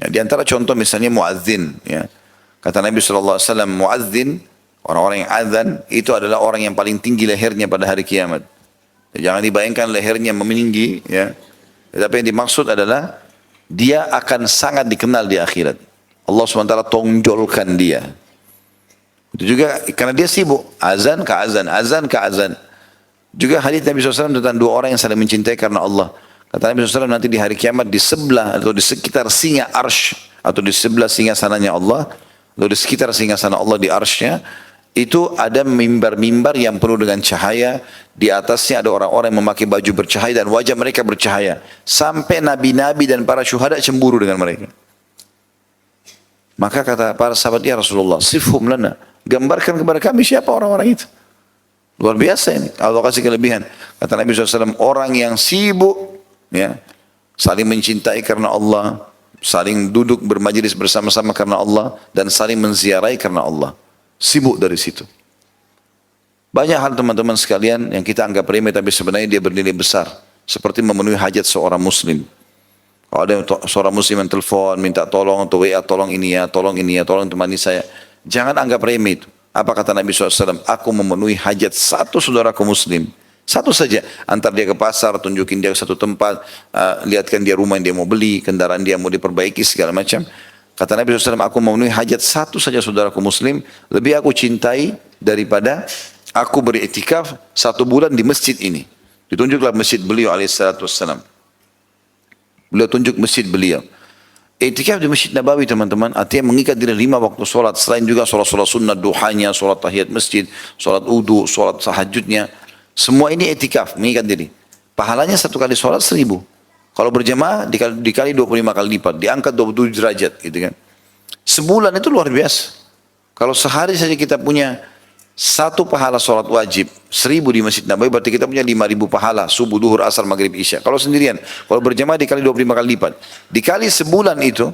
Ya, di antara contoh misalnya muadzin, ya. Kata Nabi SAW, muadzin, orang-orang yang azan, itu adalah orang yang paling tinggi lehernya pada hari kiamat. Ya, jangan dibayangkan lehernya meninggi, ya. Tapi yang dimaksud adalah dia akan sangat dikenal di akhirat. Allah SWT tonjolkan dia. Itu juga karena dia sibuk. Azan ke azan, azan ke azan. Juga hadis Nabi SAW tentang dua orang yang saling mencintai karena Allah. Kata Nabi SAW, nanti di hari kiamat di sebelah atau di sekitar singa arsh, atau di sebelah singa sananya Allah, atau di sekitar singa sana Allah di arshnya, itu ada mimbar-mimbar yang penuh dengan cahaya. Di atasnya ada orang-orang yang memakai baju bercahaya dan wajah mereka bercahaya. Sampai nabi-nabi dan para syuhada cemburu dengan mereka. Maka kata para sahabat, ya Rasulullah, sifhum lana, gambarkan kepada kami siapa orang-orang itu. Luar biasa ini, Allah kasih kelebihan. Kata Nabi SAW, orang yang sibuk, ya, saling mencintai karena Allah, saling duduk bermajlis bersama-sama karena Allah, dan saling menziarahi karena Allah. Sibuk dari situ. Banyak hal teman-teman sekalian yang kita anggap remeh tapi sebenarnya dia bernilai besar. seperti memenuhi hajat seorang muslim. Kalau ada seorang muslim yang telepon, minta tolong atau WA, tolong ini ya, tolong ini ya, tolong temani saya. Jangan anggap remeh itu. Apa kata Nabi SAW? Aku memenuhi hajat satu saudaraku muslim. Satu saja. Antar dia ke pasar, tunjukin dia ke satu tempat, lihatkan dia rumah yang dia mau beli, kendaraan dia mau diperbaiki, segala macam. Kata Nabi SAW, aku memenuhi hajat satu saja saudaraku muslim, lebih aku cintai daripada aku beriktikaf 1 bulan di masjid ini. Ditunjuklah masjid beliau alaihissalam. Beliau tunjuk masjid beliau. Iktikaf di Masjid Nabawi teman-teman, artinya mengikat diri 5 waktu solat, selain juga solat-solat sunnah, duhanya, solat tahiyat masjid, solat wudu, solat tahajudnya. Semua ini iktikaf, mengikat diri. Pahalanya 1 kali solat 1000. Kalau berjamaah dikali 25 kali lipat, diangkat 27 derajat gitu kan. Sebulan itu luar biasa. Kalau sehari saja kita punya 1 pahala sholat wajib, 1000 di Masjid Nabawi, berarti kita punya 5000 pahala, subuh, duhur, asar, maghrib, isya. Kalau sendirian, kalau berjamaah dikali 25 kali lipat. Dikali sebulan itu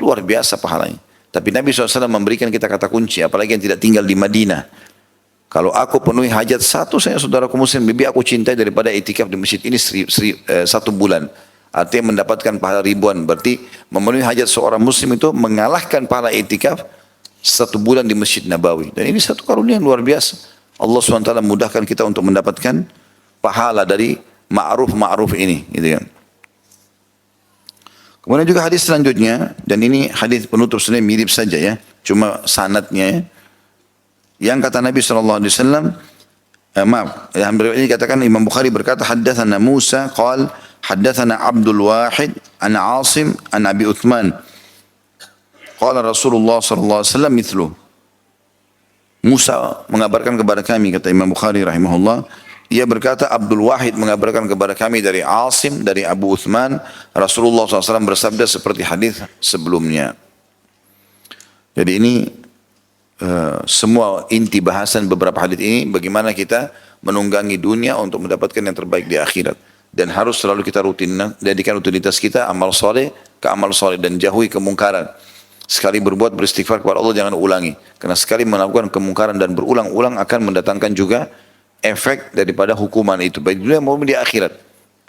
luar biasa pahalanya. Tapi Nabi SAW memberikan kita kata kunci, apalagi yang tidak tinggal di Madinah. Kalau aku penuhi hajat satu, saya saudaraku muslim, lebih aku cintai daripada itikaf di masjid ini 1 bulan. Artinya mendapatkan pahala ribuan. Berarti memenuhi hajat seorang muslim itu mengalahkan pahala itikaf 1 bulan di Masjid Nabawi. Dan ini satu karunia yang luar biasa. Allah SWT mudahkan kita untuk mendapatkan pahala dari ma'ruf ini. Gitu kan. Kemudian juga hadis selanjutnya, dan ini hadis penutup sebenarnya mirip saja ya, cuma sanadnya ya. Yang kata Nabi SAW, ini katakan Imam Bukhari berkata, haddathana Musa, qal, haddathana Abdul Wahid, an Asim, an Abi Uthman. Qala Rasulullah SAW mithlu. Musa mengabarkan kepada kami, kata Imam Bukhari rahimahullah, ia berkata Abdul Wahid mengabarkan kepada kami dari Asim, dari Abu Uthman, Rasulullah SAW bersabda seperti hadis sebelumnya. Jadi ini semua inti bahasan beberapa hadis ini, bagaimana kita menunggangi dunia untuk mendapatkan yang terbaik di akhirat. Dan harus selalu kita jadikan rutinitas kita amal soleh ke amal soleh dan jauhi kemungkaran. Sekali berbuat beristighfar kepada Allah, jangan ulangi. Karena sekali melakukan kemungkaran dan berulang-ulang akan mendatangkan juga efek daripada hukuman itu, baik di dunia maupun di akhirat.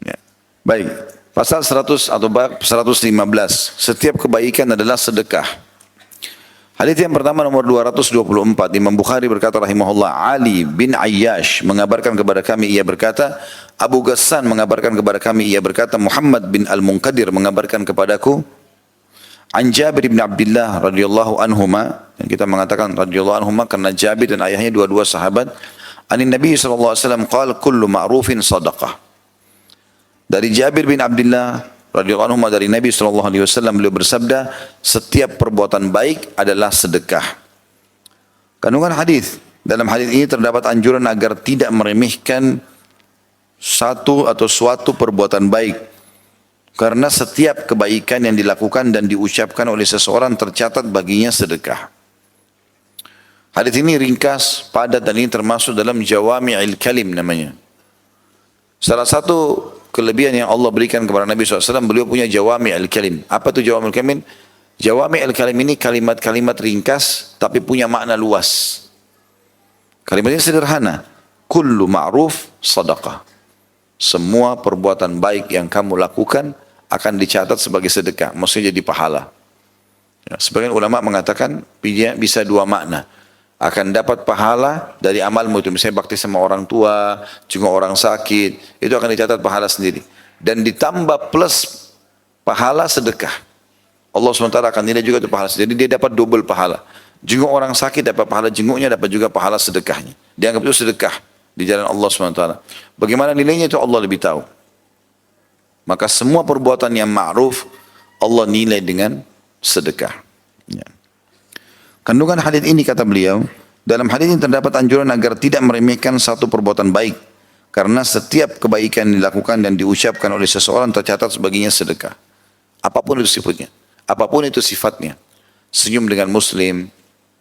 Ya. Baik, pasal 100 atau bab 115, setiap kebaikan adalah sedekah. Hadis yang pertama nomor 224, Imam Bukhari berkata rahimahullah, Ali bin Ayyash mengabarkan kepada kami, ia berkata, Abu Ghassan mengabarkan kepada kami, ia berkata, Muhammad bin Al-Munqadir mengabarkan kepadaku, An Jabir bin Abdullah radhiyallahu anhuma, yang kita mengatakan radhiyallahu anhuma karena Jabir dan ayahnya dua-dua sahabat. Anin Nabi sallallahu alaihi wasallam qala kullu ma'rufin sadaqah. Dari Jabir bin Abdullah radhiyallahu anhuma dari Nabi sallallahu alaihi wasallam, beliau bersabda, setiap perbuatan baik adalah sedekah. Kandungan hadis, dalam hadis ini terdapat anjuran agar tidak meremehkan satu atau suatu perbuatan baik. Karena setiap kebaikan yang dilakukan dan diucapkan oleh seseorang tercatat baginya sedekah. Hadis ini ringkas, padat, dan ini termasuk dalam jawami'il kalim namanya. Salah satu kelebihan yang Allah berikan kepada Nabi SAW, beliau punya jawami'il kalim. Apa itu jawami'il kalim? Jawami'il kalim ini kalimat-kalimat ringkas tapi punya makna luas. Kalimatnya sederhana. Kullu ma'ruf sadaqah. Semua perbuatan baik yang kamu lakukan akan dicatat sebagai sedekah, maksudnya jadi pahala. Ya, sebagian ulama mengatakan bisa 2 makna. Akan dapat pahala dari amalmu itu, misalnya bakti sama orang tua, jenguk orang sakit, itu akan dicatat pahala sendiri. Dan ditambah plus pahala sedekah. Allah SWT akan nilai juga itu pahala sendiri, jadi dia dapat double pahala. Jenguk orang sakit dapat pahala jenguknya, dapat juga pahala sedekahnya. Dianggap itu sedekah di jalan Allah SWT. Bagaimana nilainya itu Allah lebih tahu. Maka semua perbuatan yang ma'ruf Allah nilai dengan sedekah. Ya. Kandungan hadis ini kata beliau, dalam hadis ini terdapat anjuran agar tidak meremehkan satu perbuatan baik. Karena setiap kebaikan yang dilakukan dan diucapkan oleh seseorang tercatat sebagiannya sedekah. Apapun itu sifatnya. Apapun itu sifatnya. Senyum dengan muslim,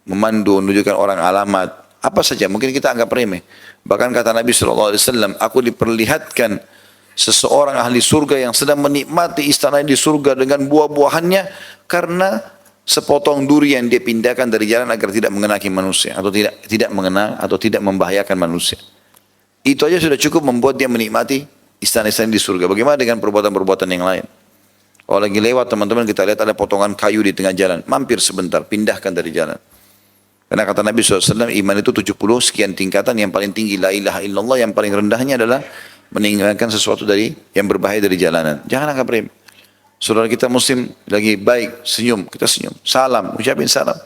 memandu, menunjukkan orang alamat, apa saja mungkin kita anggap remeh. Bahkan kata Nabi SAW, aku diperlihatkan seseorang ahli surga yang sedang menikmati istana di surga dengan buah-buahannya karena sepotong duri yang dia pindahkan dari jalan agar tidak mengenaki manusia atau tidak mengena atau tidak membahayakan manusia. Itu aja sudah cukup membuat dia menikmati istana-istana di surga. Bagaimana dengan perbuatan-perbuatan yang lain? Kalau lagi lewat teman-teman kita lihat ada potongan kayu di tengah jalan, mampir sebentar, pindahkan dari jalan. Karena kata Nabi SAW, iman itu 70 sekian tingkatan, yang paling tinggi la ilaha illallah, yang paling rendahnya adalah meninggalkan sesuatu dari yang berbahaya dari jalanan. Jangan anggap remeh. Saudara kita muslim lagi baik, senyum, kita senyum. Salam, ucapin salam.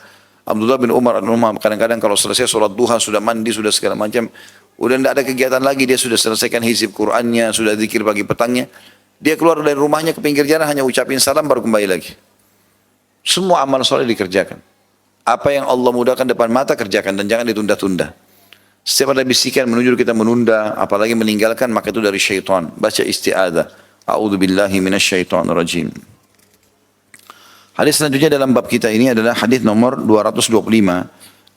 Abdullah bin Umar kadang-kadang kalau selesai sholat duha, sudah mandi, sudah segala macam, udah tidak ada kegiatan lagi, dia sudah selesaikan hizib Qur'annya, sudah zikir pagi petangnya, dia keluar dari rumahnya ke pinggir jalan hanya ucapin salam baru kembali lagi. Semua amal soleh dikerjakan. Apa yang Allah mudahkan depan mata kerjakan dan jangan ditunda-tunda. Setiap ada bisikan menuju kita menunda, apalagi meninggalkan, maka itu dari syaitan. Baca isti'adzah. A'udzubillahi minasyaitonir rajim. Hadis selanjutnya dalam bab kita ini adalah hadis nomor 225.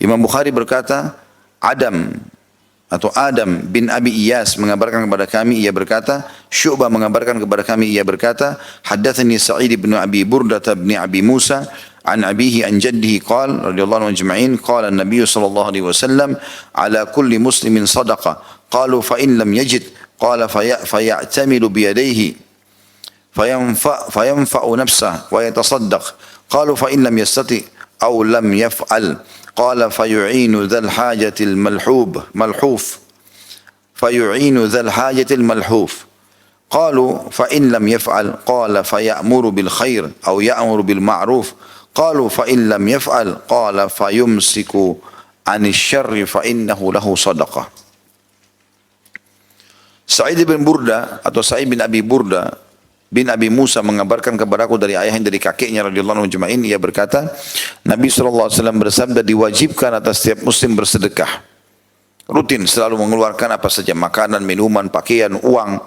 Imam Bukhari berkata, Adam bin Abi Iyas mengabarkan kepada kami, ia berkata, Syu'bah mengabarkan kepada kami, ia berkata, haddatsani Sa'id bin Abi Burdah bin Abi Musa an abihi an jaddihi qala radhiyallahu anhu ajma'in qala an-nabiy sallallahu alaihi wasallam ala kulli muslimin sadaqah qalu fa in lam yajid qala fayatamilu bi yadayhi fayanfa'u nafsahu wa yatasaddaq qalu fa in lam yastati aw lam yaf'al qala fayu'inu dhal hajatil malhuf fayu'inu dhal hajatil malhuf qalu fa in lam yaf'al qala fayamuru bil khair aw ya'muru bil ma'ruf qalu fa in lam yaf'al qala fayumsiku 'anil syarri fa innahu lahu sadaqah. Sa'id bin Burda atau Sa'id bin Abi Burda bin Abi Musa mengabarkan kepadaku dari ayahnya dari kakeknya radhiyallahu anhu ajma'in, ia berkata, Nabi SAW bersabda, diwajibkan atas setiap muslim bersedekah. Rutin selalu mengeluarkan apa saja, makanan, minuman, pakaian, uang.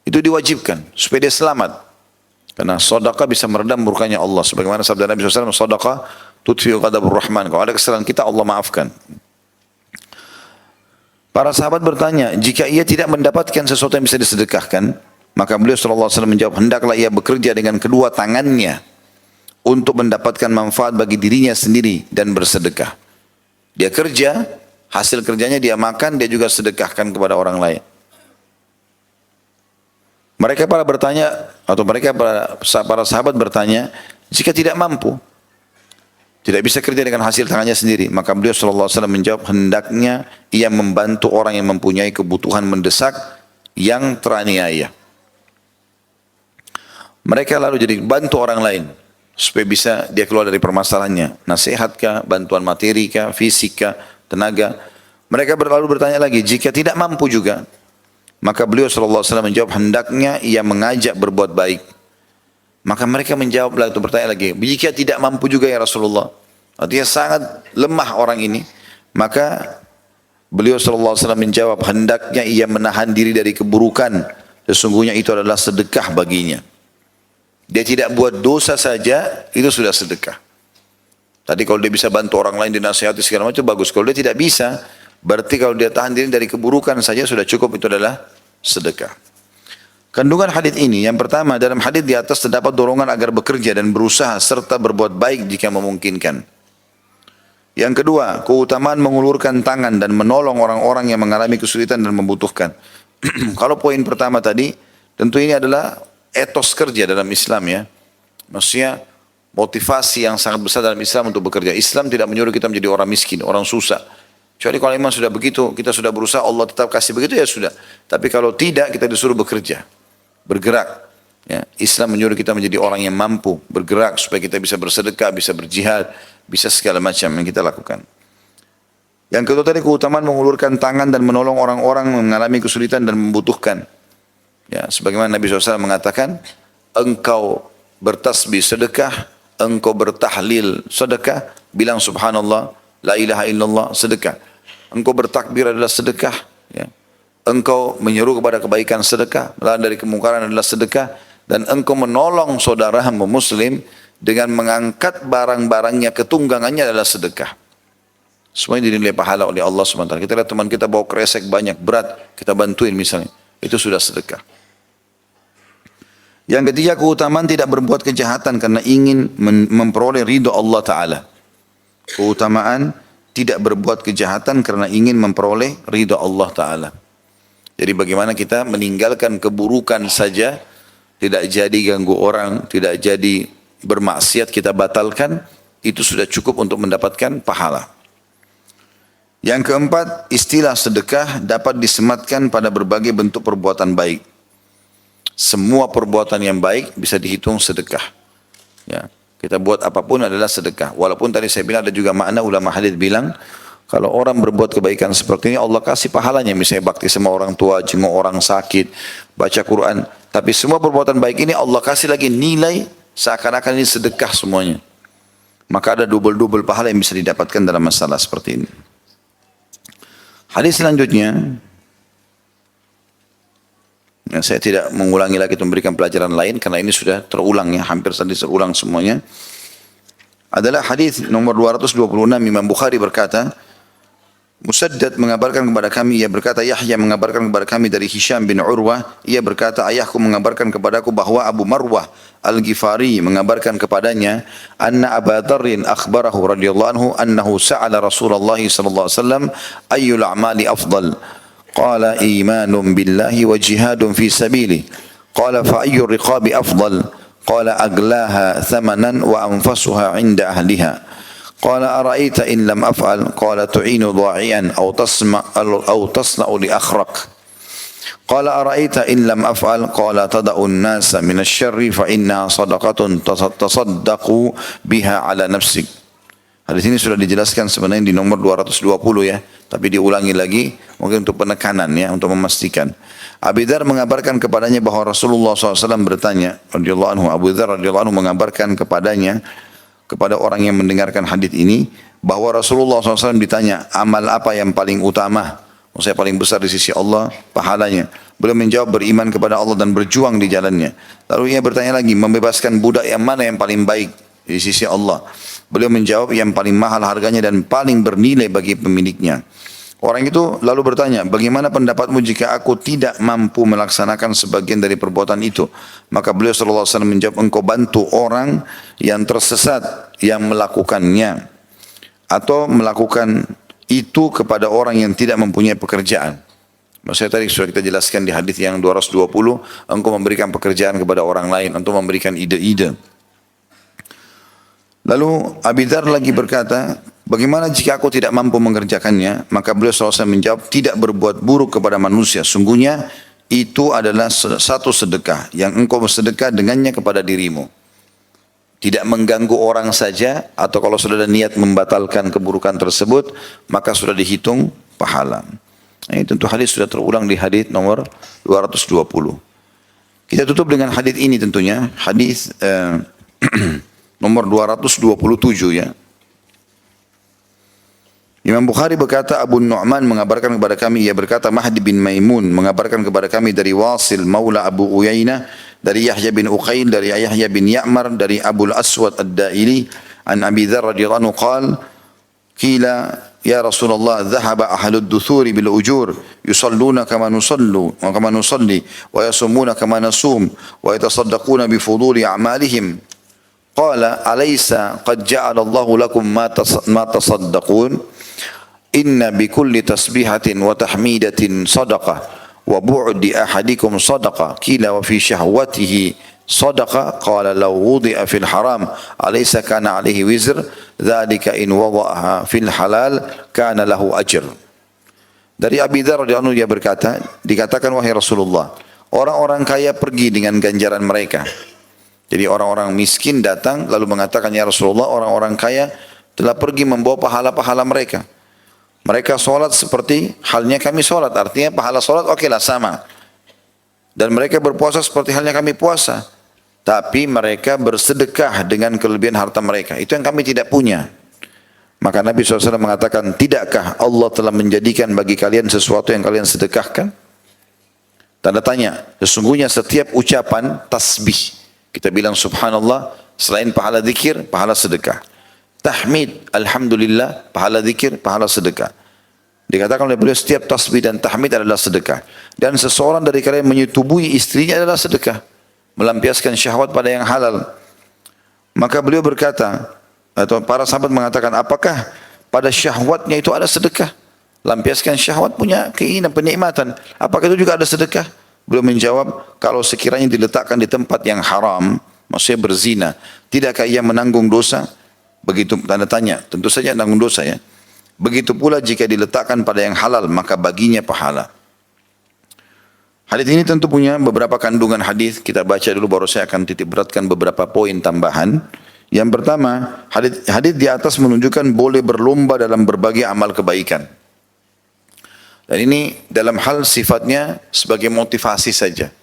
Itu diwajibkan supaya dia selamat. Karena sedekah bisa meredam murkanya Allah. Sebagaimana sabda Nabi SAW, sedekah tudfi'u ghadabur rahman. Kalau ada kesalahan kita, Allah maafkan. Para sahabat bertanya, jika ia tidak mendapatkan sesuatu yang bisa disedekahkan, maka beliau SAW menjawab, hendaklah ia bekerja dengan kedua tangannya untuk mendapatkan manfaat bagi dirinya sendiri dan bersedekah. Dia kerja, hasil kerjanya dia makan, dia juga sedekahkan kepada orang lain. Mereka para sahabat bertanya, jika tidak mampu, tidak bisa kerja dengan hasil tangannya sendiri, maka beliau SAW menjawab, hendaknya ia membantu orang yang mempunyai kebutuhan mendesak yang teraniaya. Mereka lalu jadi bantu orang lain supaya bisa dia keluar dari permasalahannya. Nasihat kah, bantuan materi kah, fisik kah, tenaga. Mereka lalu bertanya lagi, jika tidak mampu juga, maka beliau SAW menjawab, hendaknya ia mengajak berbuat baik. Maka mereka menjawab lagi, bertanya lagi, jika tidak mampu juga ya Rasulullah, artinya sangat lemah orang ini, maka beliau SAW menjawab, hendaknya ia menahan diri dari keburukan, sesungguhnya itu adalah sedekah baginya. Dia tidak buat dosa saja, itu sudah sedekah. Tadi kalau dia bisa bantu orang lain, dinasihati segala macam, bagus. Kalau dia tidak bisa, berarti kalau dia tahan diri dari keburukan saja sudah cukup, itu adalah sedekah. Kandungan hadis ini, yang pertama, dalam hadis di atas terdapat dorongan agar bekerja dan berusaha serta berbuat baik jika memungkinkan. Yang kedua, keutamaan mengulurkan tangan dan menolong orang-orang yang mengalami kesulitan dan membutuhkan. Kalau poin pertama tadi, tentu ini adalah etos kerja dalam Islam ya. Maksudnya motivasi yang sangat besar dalam Islam untuk bekerja. Islam tidak menyuruh kita menjadi orang miskin, orang susah. Kecuali kalau memang sudah begitu, kita sudah berusaha, Allah tetap kasih begitu ya sudah. Tapi kalau tidak, kita disuruh bekerja, bergerak. Ya, Islam menyuruh kita menjadi orang yang mampu bergerak supaya kita bisa bersedekah, bisa berjihad, bisa segala macam yang kita lakukan. Yang kedua tadi keutamaan mengulurkan tangan dan menolong orang-orang yang mengalami kesulitan dan membutuhkan. Ya, sebagaimana Nabi SAW mengatakan, engkau bertasbih sedekah, engkau bertahlil sedekah, bilang subhanallah, la ilaha illallah sedekah. Engkau bertakbir adalah sedekah. Ya. Engkau menyeru kepada kebaikan sedekah, melarang dari kemungkaran adalah sedekah, dan engkau menolong saudaramu muslim dengan mengangkat barang-barangnya ke tunggangannya adalah sedekah. Semuanya dinilai pahala oleh Allah SWT. Kita lihat teman kita bawa kresek banyak, berat, kita bantuin misalnya. Itu sudah sedekah. Yang ketiga, keutamaan tidak berbuat kejahatan karena ingin memperoleh ridho Allah Ta'ala. Keutamaan tidak berbuat kejahatan karena ingin memperoleh ridha Allah Ta'ala. Jadi bagaimana kita meninggalkan keburukan saja, tidak jadi ganggu orang, tidak jadi bermaksiat kita batalkan, itu sudah cukup untuk mendapatkan pahala. Yang keempat, istilah sedekah dapat disematkan pada berbagai bentuk perbuatan baik. Semua perbuatan yang baik bisa dihitung sedekah. Ya, kita buat apapun adalah sedekah. Walaupun tadi saya bilang ada juga makna ulama hadis bilang, kalau orang berbuat kebaikan seperti ini, Allah kasih pahalanya. Misalnya bakti sama orang tua, jenguk orang sakit, baca Quran. Tapi semua perbuatan baik ini Allah kasih lagi nilai seakan-akan ini sedekah semuanya. Maka ada double-double pahala yang bisa didapatkan dalam masalah seperti ini. Hadis selanjutnya, saya tidak mengulangi lagi memberikan pelajaran lain karena ini sudah terulang ya, hampir tadi terulang semuanya. Adalah hadis nomor 226, Imam Bukhari berkata, Musaddad mengabarkan kepada kami, ia berkata, Yahya mengabarkan kepada kami dari Hisham bin Urwah, ia berkata, ayahku mengabarkan kepadaku bahwa Abu Marwah Al-Ghifari mengabarkan kepadanya, anna Abu Dharrin akhbarahu radhiyallahu anhu annahu sa'ala Rasulullah sallallahu alaihi wasallam ayyul a'mali afdal. Qala imanun billahi wa jihadun fi sabili. Qala fa ayyur riqabi afdal? Qala aglaha thamanan wa anfasuha 'inda ahliha. قال أرأيت إن لم أفعل قال تعين ضاعيا أو تصنع لأخرق قال أرأيت إن لم أفعل قال تدع الناس من الشر فإنها صدقة تصدق بها على نفسك. Hadis ini sudah dijelaskan sebenarnya di nomor 220 ya, tapi diulangi lagi mungkin untuk penekanan ya, untuk memastikan. Abu Dzar mengabarkan kepadanya bahwa Rasulullah SAW bertanya, radhiyallahu anhu, Abu Dzar radhiyallahu anhu mengabarkan kepadanya, kepada orang yang mendengarkan hadis ini, bahwa Rasulullah SAW ditanya, amal apa yang paling utama, maksudnya paling besar di sisi Allah pahalanya. Beliau menjawab, beriman kepada Allah dan berjuang di jalannya. Lalu ia bertanya lagi, membebaskan budak yang mana yang paling baik di sisi Allah. Beliau menjawab, yang paling mahal harganya dan paling bernilai bagi pemiliknya. Orang itu lalu bertanya, bagaimana pendapatmu jika aku tidak mampu melaksanakan sebagian dari perbuatan itu? Maka beliau sallallahu alaihi wasallam menjawab, engkau bantu orang yang tersesat yang melakukannya, atau melakukan itu kepada orang yang tidak mempunyai pekerjaan. Maksudnya tadi sudah kita jelaskan di hadis yang 220, engkau memberikan pekerjaan kepada orang lain, untuk memberikan ide-ide. Lalu Abu Dzar lagi berkata, bagaimana jika aku tidak mampu mengerjakannya? Maka beliau SAW menjawab, tidak berbuat buruk kepada manusia. Sungguhnya itu adalah satu sedekah yang engkau bersedekah dengannya kepada dirimu. Tidak mengganggu orang saja, atau kalau sudah ada niat membatalkan keburukan tersebut, maka sudah dihitung pahala. Nah, tentu hadis sudah terulang di hadis nomor 220. Kita tutup dengan hadis ini tentunya, hadis nomor 227 ya. Imam Bukhari berkata, Abu Nu'man mengabarkan kepada kami, ia berkata, Mahdi bin Maimun mengabarkan kepada kami dari Wasil Maula Abu Uyainah, dari Yahya bin Uqail, dari Yahya bin Ya'mar, dari Abu Al-Aswad Ad-Daili, an Abi Dzar radhiyallahu anhu qala, qila ya Rasulullah, dhahaba ahlud duthuri bil ujur, yusalluna kama nusalli, wa yasumuna kama nasum, wa yatasaddaquna bi fuduli a'malihim. Qala alaysa qad ja'ala Allahu lakum ma tasaddaqun? Inna bi kulli tasbihatin wa tahmidatin sadaqah wa bu'di ahadikum sadaqah. Qila wa fi syahwatihi sadaqah. Qala law wudi'a fil haram alaysa kana alaihi wizr? Dzalika in wada'aha fil halal kana lahu ajr. Dari Abi Dzar radhiyallahu anhu dia berkata, dikatakan wahai Rasulullah, orang-orang kaya pergi dengan ganjaran mereka. Jadi orang-orang miskin datang lalu mengatakan, ya Rasulullah, orang-orang kaya telah pergi membawa pahala-pahala mereka. Mereka sholat seperti halnya kami sholat. Artinya pahala sholat okelah sama. Dan mereka berpuasa seperti halnya kami puasa. Tapi mereka bersedekah dengan kelebihan harta mereka. Itu yang kami tidak punya. Maka Nabi SAW mengatakan, tidakkah Allah telah menjadikan bagi kalian sesuatu yang kalian sedekahkan? Tanda tanya, sesungguhnya setiap ucapan tasbih, kita bilang subhanallah, selain pahala zikir, pahala sedekah. Tahmid, alhamdulillah, pahala zikir, pahala sedekah. Dikatakan oleh beliau, setiap tasbih dan tahmid adalah sedekah. Dan seseorang dari kalian menyetubui istrinya adalah sedekah. Melampiaskan syahwat pada yang halal. Maka beliau berkata, atau para sahabat mengatakan, apakah pada syahwatnya itu ada sedekah? lampiaskan syahwat, punya keinginan, penikmatan. Apakah itu juga ada sedekah? Beliau menjawab, kalau sekiranya diletakkan di tempat yang haram, maksudnya berzina, tidakkah ia menanggung dosa? Begitu tanda tanya, tentu saja menanggung dosa ya. Begitu pula jika diletakkan pada yang halal, maka baginya pahala. Hadis ini tentu punya beberapa kandungan hadis. Kita baca dulu baru saya akan titik beratkan beberapa poin tambahan. Yang pertama, hadis di atas menunjukkan boleh berlomba dalam berbagai amal kebaikan. Dan ini dalam hal sifatnya sebagai motivasi saja.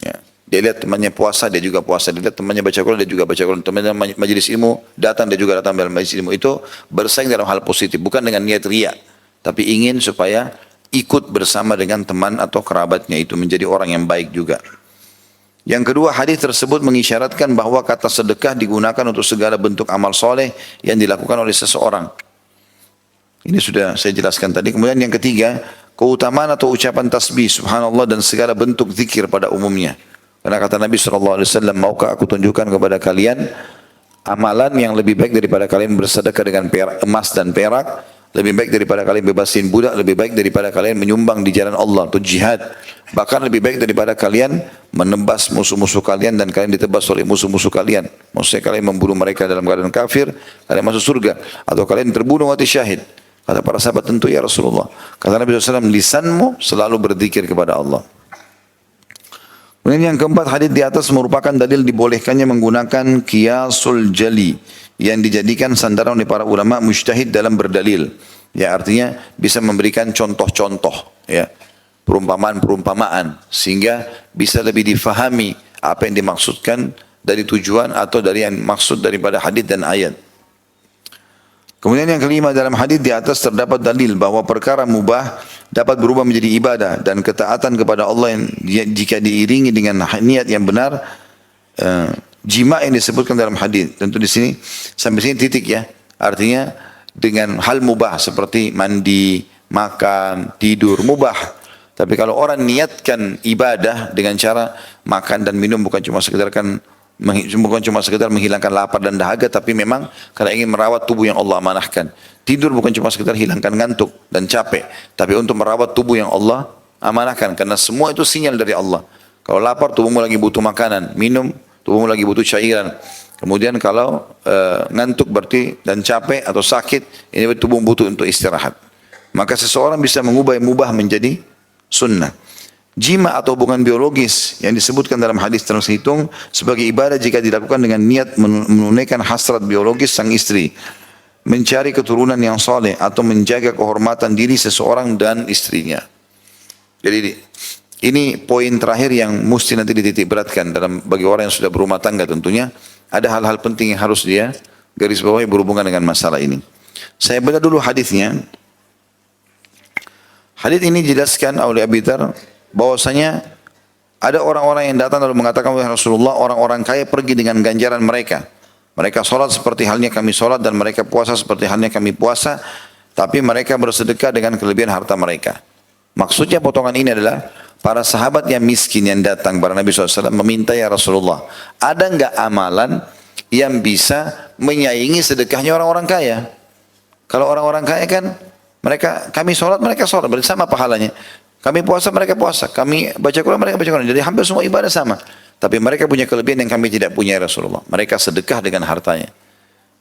Ya. Dia lihat temannya puasa, dia juga puasa. Dia lihat temannya baca Quran, dia juga baca Quran. Temannya majelis ilmu, datang, dia juga datang dalam majelis ilmu. Itu bersaing dalam hal positif, bukan dengan niat riya. Tapi ingin supaya ikut bersama dengan teman atau kerabatnya itu menjadi orang yang baik juga. Yang kedua, hadis tersebut mengisyaratkan bahwa kata sedekah digunakan untuk segala bentuk amal soleh yang dilakukan oleh seseorang. Ini sudah saya jelaskan tadi. Kemudian yang ketiga, keutamaan atau ucapan tasbih, subhanallah dan segala bentuk zikir pada umumnya. Karena kata Nabi SAW, maukah aku tunjukkan kepada kalian amalan yang lebih baik daripada kalian bersedekah dengan emas dan perak, lebih baik daripada kalian bebasin budak, lebih baik daripada kalian menyumbang di jalan Allah atau jihad, bahkan lebih baik daripada kalian menebas musuh-musuh kalian dan kalian ditebas oleh musuh-musuh kalian. Maksudnya kalian membunuh mereka dalam keadaan kafir, kalian masuk surga, atau kalian terbunuh mati syahid. Kata para sahabat, tentu ya Rasulullah. Kata Nabi SAW, lisanmu selalu berzikir kepada Allah. Kemudian yang keempat, hadis di atas merupakan dalil dibolehkannya menggunakan qiyasul jali yang dijadikan sandaran oleh para ulama mujtahid dalam berdalil. Ya, artinya bisa memberikan contoh-contoh, ya, perumpamaan-perumpamaan sehingga bisa lebih difahami apa yang dimaksudkan dari tujuan atau dari yang maksud daripada hadis dan ayat. Kemudian yang kelima, dalam hadis di atas terdapat dalil bahwa perkara mubah dapat berubah menjadi ibadah dan ketaatan kepada Allah yang jika diiringi dengan niat yang benar. Jima yang disebutkan dalam hadis. Tentu di sini sampai sini titik ya. Artinya dengan hal mubah seperti mandi, makan, tidur mubah. Tapi kalau orang niatkan ibadah dengan cara makan dan minum bukan cuma sekedar menghilangkan lapar dan dahaga, tapi memang karena ingin merawat tubuh yang Allah amanahkan. Tidur bukan cuma sekedar hilangkan ngantuk dan capek, tapi untuk merawat tubuh yang Allah amanahkan. Karena semua itu sinyal dari Allah. Kalau lapar, tubuhmu lagi butuh makanan, minum, tubuhmu lagi butuh cairan. Kemudian kalau ngantuk berarti dan capek atau sakit, ini tubuh butuh untuk istirahat. Maka seseorang bisa mengubah yang mubah menjadi sunnah. Jima atau hubungan biologis yang disebutkan dalam hadis terhitung sebagai ibadah jika dilakukan dengan niat menunaikan hasrat biologis sang istri, mencari keturunan yang soleh atau menjaga kehormatan diri seseorang dan istrinya. Jadi ini poin terakhir yang mesti nanti dititik beratkan bagi orang yang sudah berumah tangga. Tentunya ada hal-hal penting yang harus dia garis bawahi berhubungan dengan masalah ini. Saya bedah dulu hadisnya. Hadis ini dijelaskan oleh Abi Dzar bahwasanya ada orang-orang yang datang lalu mengatakan, wahai Rasulullah, orang-orang kaya pergi dengan ganjaran mereka. Mereka sholat seperti halnya kami sholat dan mereka puasa seperti halnya kami puasa, tapi mereka bersedekah dengan kelebihan harta mereka. Maksudnya potongan ini adalah para sahabat yang miskin yang datang kepada Nabi SAW meminta, ya Rasulullah, ada enggak amalan yang bisa menyaingi sedekahnya orang-orang kaya? Kalau orang-orang kaya kan kami sholat, mereka sholat, berarti sama pahalanya. Kami puasa, mereka puasa. Kami baca Quran, mereka baca Quran. Jadi hampir semua ibadah sama. Tapi mereka punya kelebihan yang kami tidak punya, ya Rasulullah. Mereka sedekah dengan hartanya.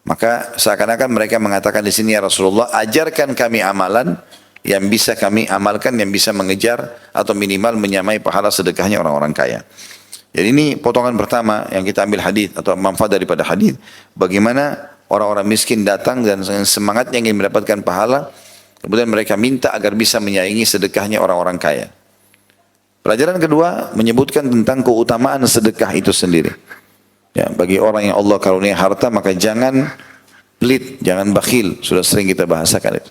Maka seakan-akan mereka mengatakan di sini, ya Rasulullah, ajarkan kami amalan yang bisa kami amalkan, yang bisa mengejar atau minimal menyamai pahala sedekahnya orang-orang kaya. Jadi ini potongan pertama yang kita ambil hadis atau manfaat daripada hadis. Bagaimana orang-orang miskin datang dan semangatnya ingin mendapatkan pahala. Kemudian mereka minta agar bisa menyaingi sedekahnya orang-orang kaya. Pelajaran kedua menyebutkan tentang keutamaan sedekah itu sendiri. Ya, bagi orang yang Allah karunia harta, maka jangan pelit, jangan bakhil. Sudah sering kita bahasakan itu.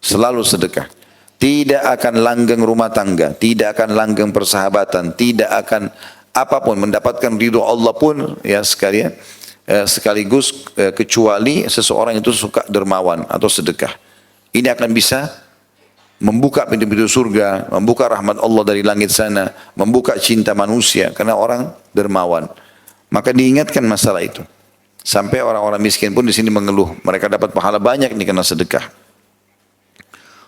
Selalu sedekah. Tidak akan langgeng rumah tangga, tidak akan langgeng persahabatan, tidak akan apapun mendapatkan ridho Allah pun ya sekaligus kecuali seseorang itu suka dermawan atau sedekah. Ini akan bisa membuka pintu-pintu surga, membuka rahmat Allah dari langit sana, membuka cinta manusia karena orang dermawan. Maka diingatkan masalah itu. Sampai orang-orang miskin pun di sini mengeluh, mereka dapat pahala banyak nih karena sedekah.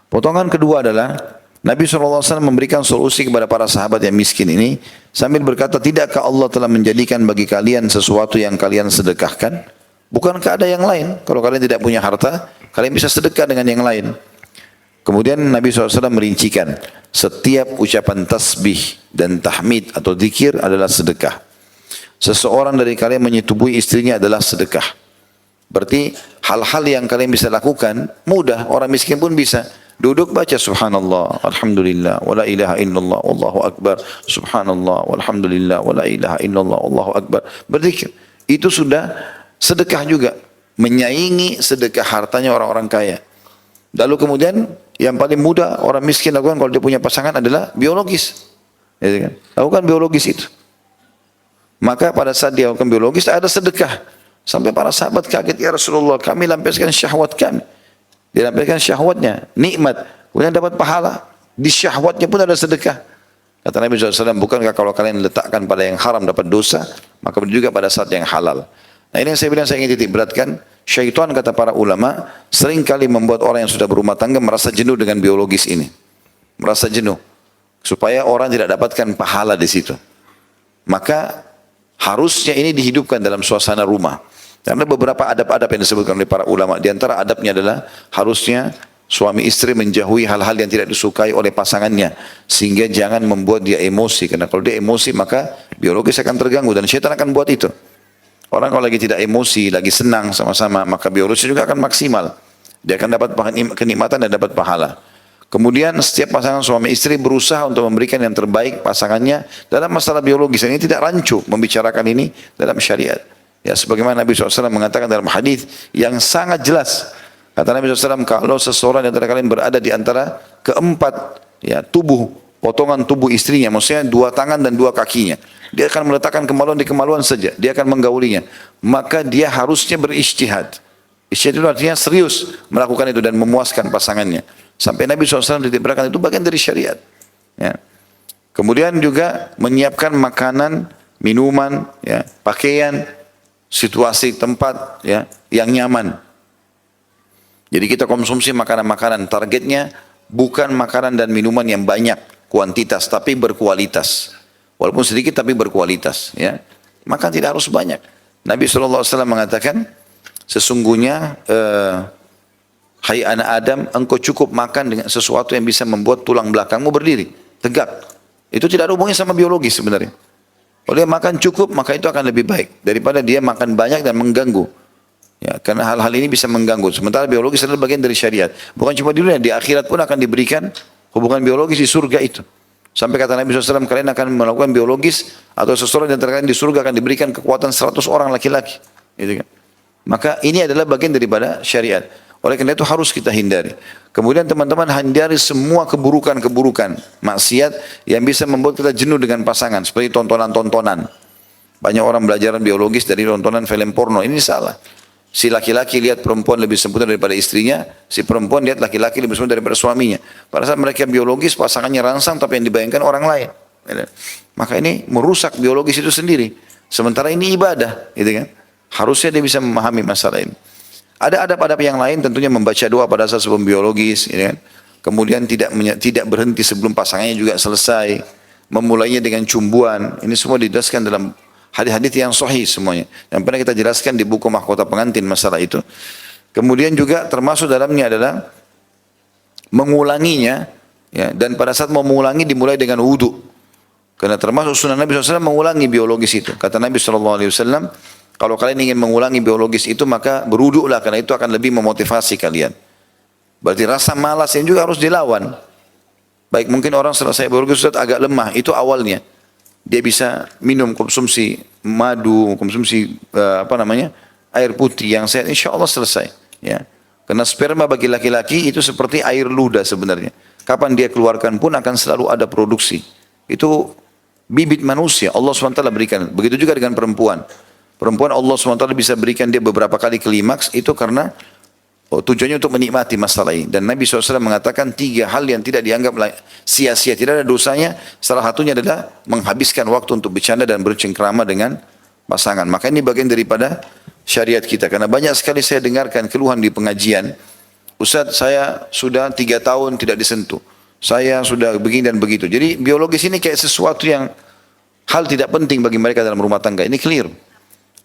Potongan kedua adalah Nabi SAW memberikan solusi kepada para sahabat yang miskin ini sambil berkata, tidakkah Allah telah menjadikan bagi kalian sesuatu yang kalian sedekahkan? Bukankah ada yang lain? Kalau kalian tidak punya harta, kalian bisa sedekah dengan yang lain. Kemudian Nabi SAW merincikan, setiap ucapan tasbih dan tahmid atau zikir adalah sedekah. Seseorang dari kalian menyetubuhi istrinya adalah sedekah. Berarti hal-hal yang kalian bisa lakukan mudah, orang miskin pun bisa. Duduk baca subhanallah, alhamdulillah, wa la ilaha illallah, wallahu akbar, subhanallah, walhamdulillah, wa la ilaha illallah, wallahu akbar. Berzikir. Itu sudah sedekah juga. Menyaingi sedekah hartanya orang-orang kaya. Lalu kemudian yang paling mudah orang miskin lakukan kalau dia punya pasangan adalah biologis. Lakukan biologis itu. Maka pada saat dia lakukan biologis ada sedekah. Sampai para sahabat kaget, ya Rasulullah, kami lampiaskan syahwat kami. Dilampiaskan syahwatnya, nikmat. Kemudian dapat pahala. Di syahwatnya pun ada sedekah. Kata Nabi SAW, bukankah kalau kalian letakkan pada yang haram dapat dosa, maka juga pada saat yang halal. Nah ini yang saya bilang, saya ingin titik beratkan. Syaitan, kata para ulama, sering kali membuat orang yang sudah berumah tangga merasa jenuh dengan biologis ini. Merasa jenuh. Supaya orang tidak dapatkan pahala di situ. Maka harusnya ini dihidupkan dalam suasana rumah. Karena beberapa adab-adab yang disebutkan oleh para ulama. Di antara adabnya adalah harusnya suami istri menjauhi hal-hal yang tidak disukai oleh pasangannya. Sehingga jangan membuat dia emosi. Karena kalau dia emosi maka biologis akan terganggu. Dan syaitan akan buat itu. Orang kalau lagi tidak emosi, lagi senang sama-sama, maka biologis juga akan maksimal. Dia akan dapat kenikmatan dan dapat pahala. Kemudian setiap pasangan suami istri berusaha untuk memberikan yang terbaik pasangannya dalam masalah biologis. Ini tidak rancu membicarakan ini dalam syariat. Ya, sebagaimana Nabi SAW mengatakan dalam hadis yang sangat jelas. Kata Nabi SAW, kalau seseorang di antara kalian berada di antara keempat ya, tubuh, potongan tubuh istrinya, maksudnya dua tangan dan dua kakinya. Dia akan meletakkan kemaluan di kemaluan saja. Dia akan menggaulinya. Maka dia harusnya berijtihad. Ijtihad itu artinya serius melakukan itu dan memuaskan pasangannya. Sampai Nabi SAW ditiberkan itu bagian dari syariat. Ya. Kemudian juga menyiapkan makanan, minuman, ya, pakaian, situasi tempat ya yang nyaman. Jadi kita konsumsi makanan-makanan, targetnya bukan makanan dan minuman yang banyak kuantitas tapi berkualitas. Walaupun sedikit tapi berkualitas ya. Maka tidak harus banyak. Nabi SAW mengatakan sesungguhnya hai anak Adam, engkau cukup makan dengan sesuatu yang bisa membuat tulang belakangmu berdiri tegak. Itu tidak ada hubungannya sama biologis sebenarnya. Kalau dia makan cukup, maka itu akan lebih baik daripada dia makan banyak dan mengganggu. Ya, karena hal-hal ini bisa mengganggu. Sementara biologis adalah bagian dari syariat. Bukan cuma di dunia, di akhirat pun akan diberikan hubungan biologis di surga itu. Sampai kata Nabi SAW, kalian akan melakukan biologis atau seseorang di antara kalian di surga akan diberikan kekuatan 100 orang laki-laki. Gitu kan? Maka ini adalah bagian daripada syariat. Oleh karena itu harus kita hindari. Kemudian teman-teman hindari semua keburukan-keburukan, maksiat yang bisa membuat kita jenuh dengan pasangan. Seperti tontonan-tontonan. Banyak orang belajar biologis dari tontonan film porno. Ini salah. Si laki-laki lihat perempuan lebih sempurna daripada istrinya. Si perempuan lihat laki-laki lebih sempurna daripada suaminya. Pada saat mereka biologis, pasangannya rangsang tapi yang dibayangkan orang lain. Maka ini merusak biologis itu sendiri. Sementara ini ibadah. Gitu kan? Harusnya dia bisa memahami masalah ini. Ada adab-adab yang lain tentunya membaca doa pada saat sebelum biologis, ya kan? Kemudian tidak berhenti sebelum pasangannya juga selesai, memulainya dengan cumbuan. Ini semua dijelaskan dalam hadis-hadis yang sahih semuanya. Yang pernah kita jelaskan di buku Mahkota Pengantin masalah itu. Kemudian juga termasuk dalamnya adalah mengulanginya, ya, dan pada saat mau mengulangi dimulai dengan wudu. Karena termasuk sunnah Nabi SAW mengulangi biologis itu. Kata Nabi SAW, kalau kalian ingin mengulangi biologis itu maka berwuduklah karena itu akan lebih memotivasi kalian. Berarti rasa malas yang juga harus dilawan. Baik mungkin orang selesai biologis sudah agak lemah, itu awalnya. Dia bisa minum konsumsi madu, konsumsi air putih yang sehat, insya Allah selesai. Ya. Karena sperma bagi laki-laki itu seperti air ludah sebenarnya. Kapan dia keluarkan pun akan selalu ada produksi. Itu bibit manusia, Allah SWT berikan. Begitu juga dengan perempuan. Perempuan Allah SWT bisa berikan dia beberapa kali klimaks itu karena tujuannya untuk menikmati masalah ini. Dan Nabi SAW mengatakan 3 hal yang tidak dianggap sia-sia, tidak ada dosanya. Salah satunya adalah menghabiskan waktu untuk bercanda dan bercengkrama dengan pasangan. Maka ini bagian daripada syariat kita. Karena banyak sekali saya dengarkan keluhan di pengajian. Ustaz saya sudah 3 tahun tidak disentuh. Saya sudah begini dan begitu. Jadi biologis ini kayak sesuatu yang hal tidak penting bagi mereka dalam rumah tangga. Ini clear.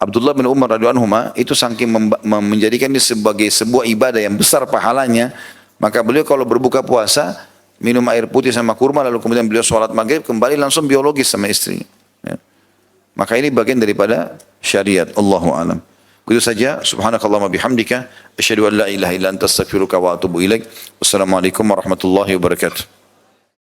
Abdullah bin Umar radhiyallahu anhuma itu saking menjadikan ini sebagai sebuah ibadah yang besar pahalanya, maka beliau kalau berbuka puasa minum air putih sama kurma lalu kemudian beliau sholat maghrib kembali langsung biologis sama istri. Ya. Maka ini bagian daripada syariat. Allahu a'lam. Itu saja. Subhanakallahumma bihamdika asyhadu an la ilaha illa anta astaghfiruka wa atubu ilaik. Wassalamualaikum warahmatullahi wabarakatuh.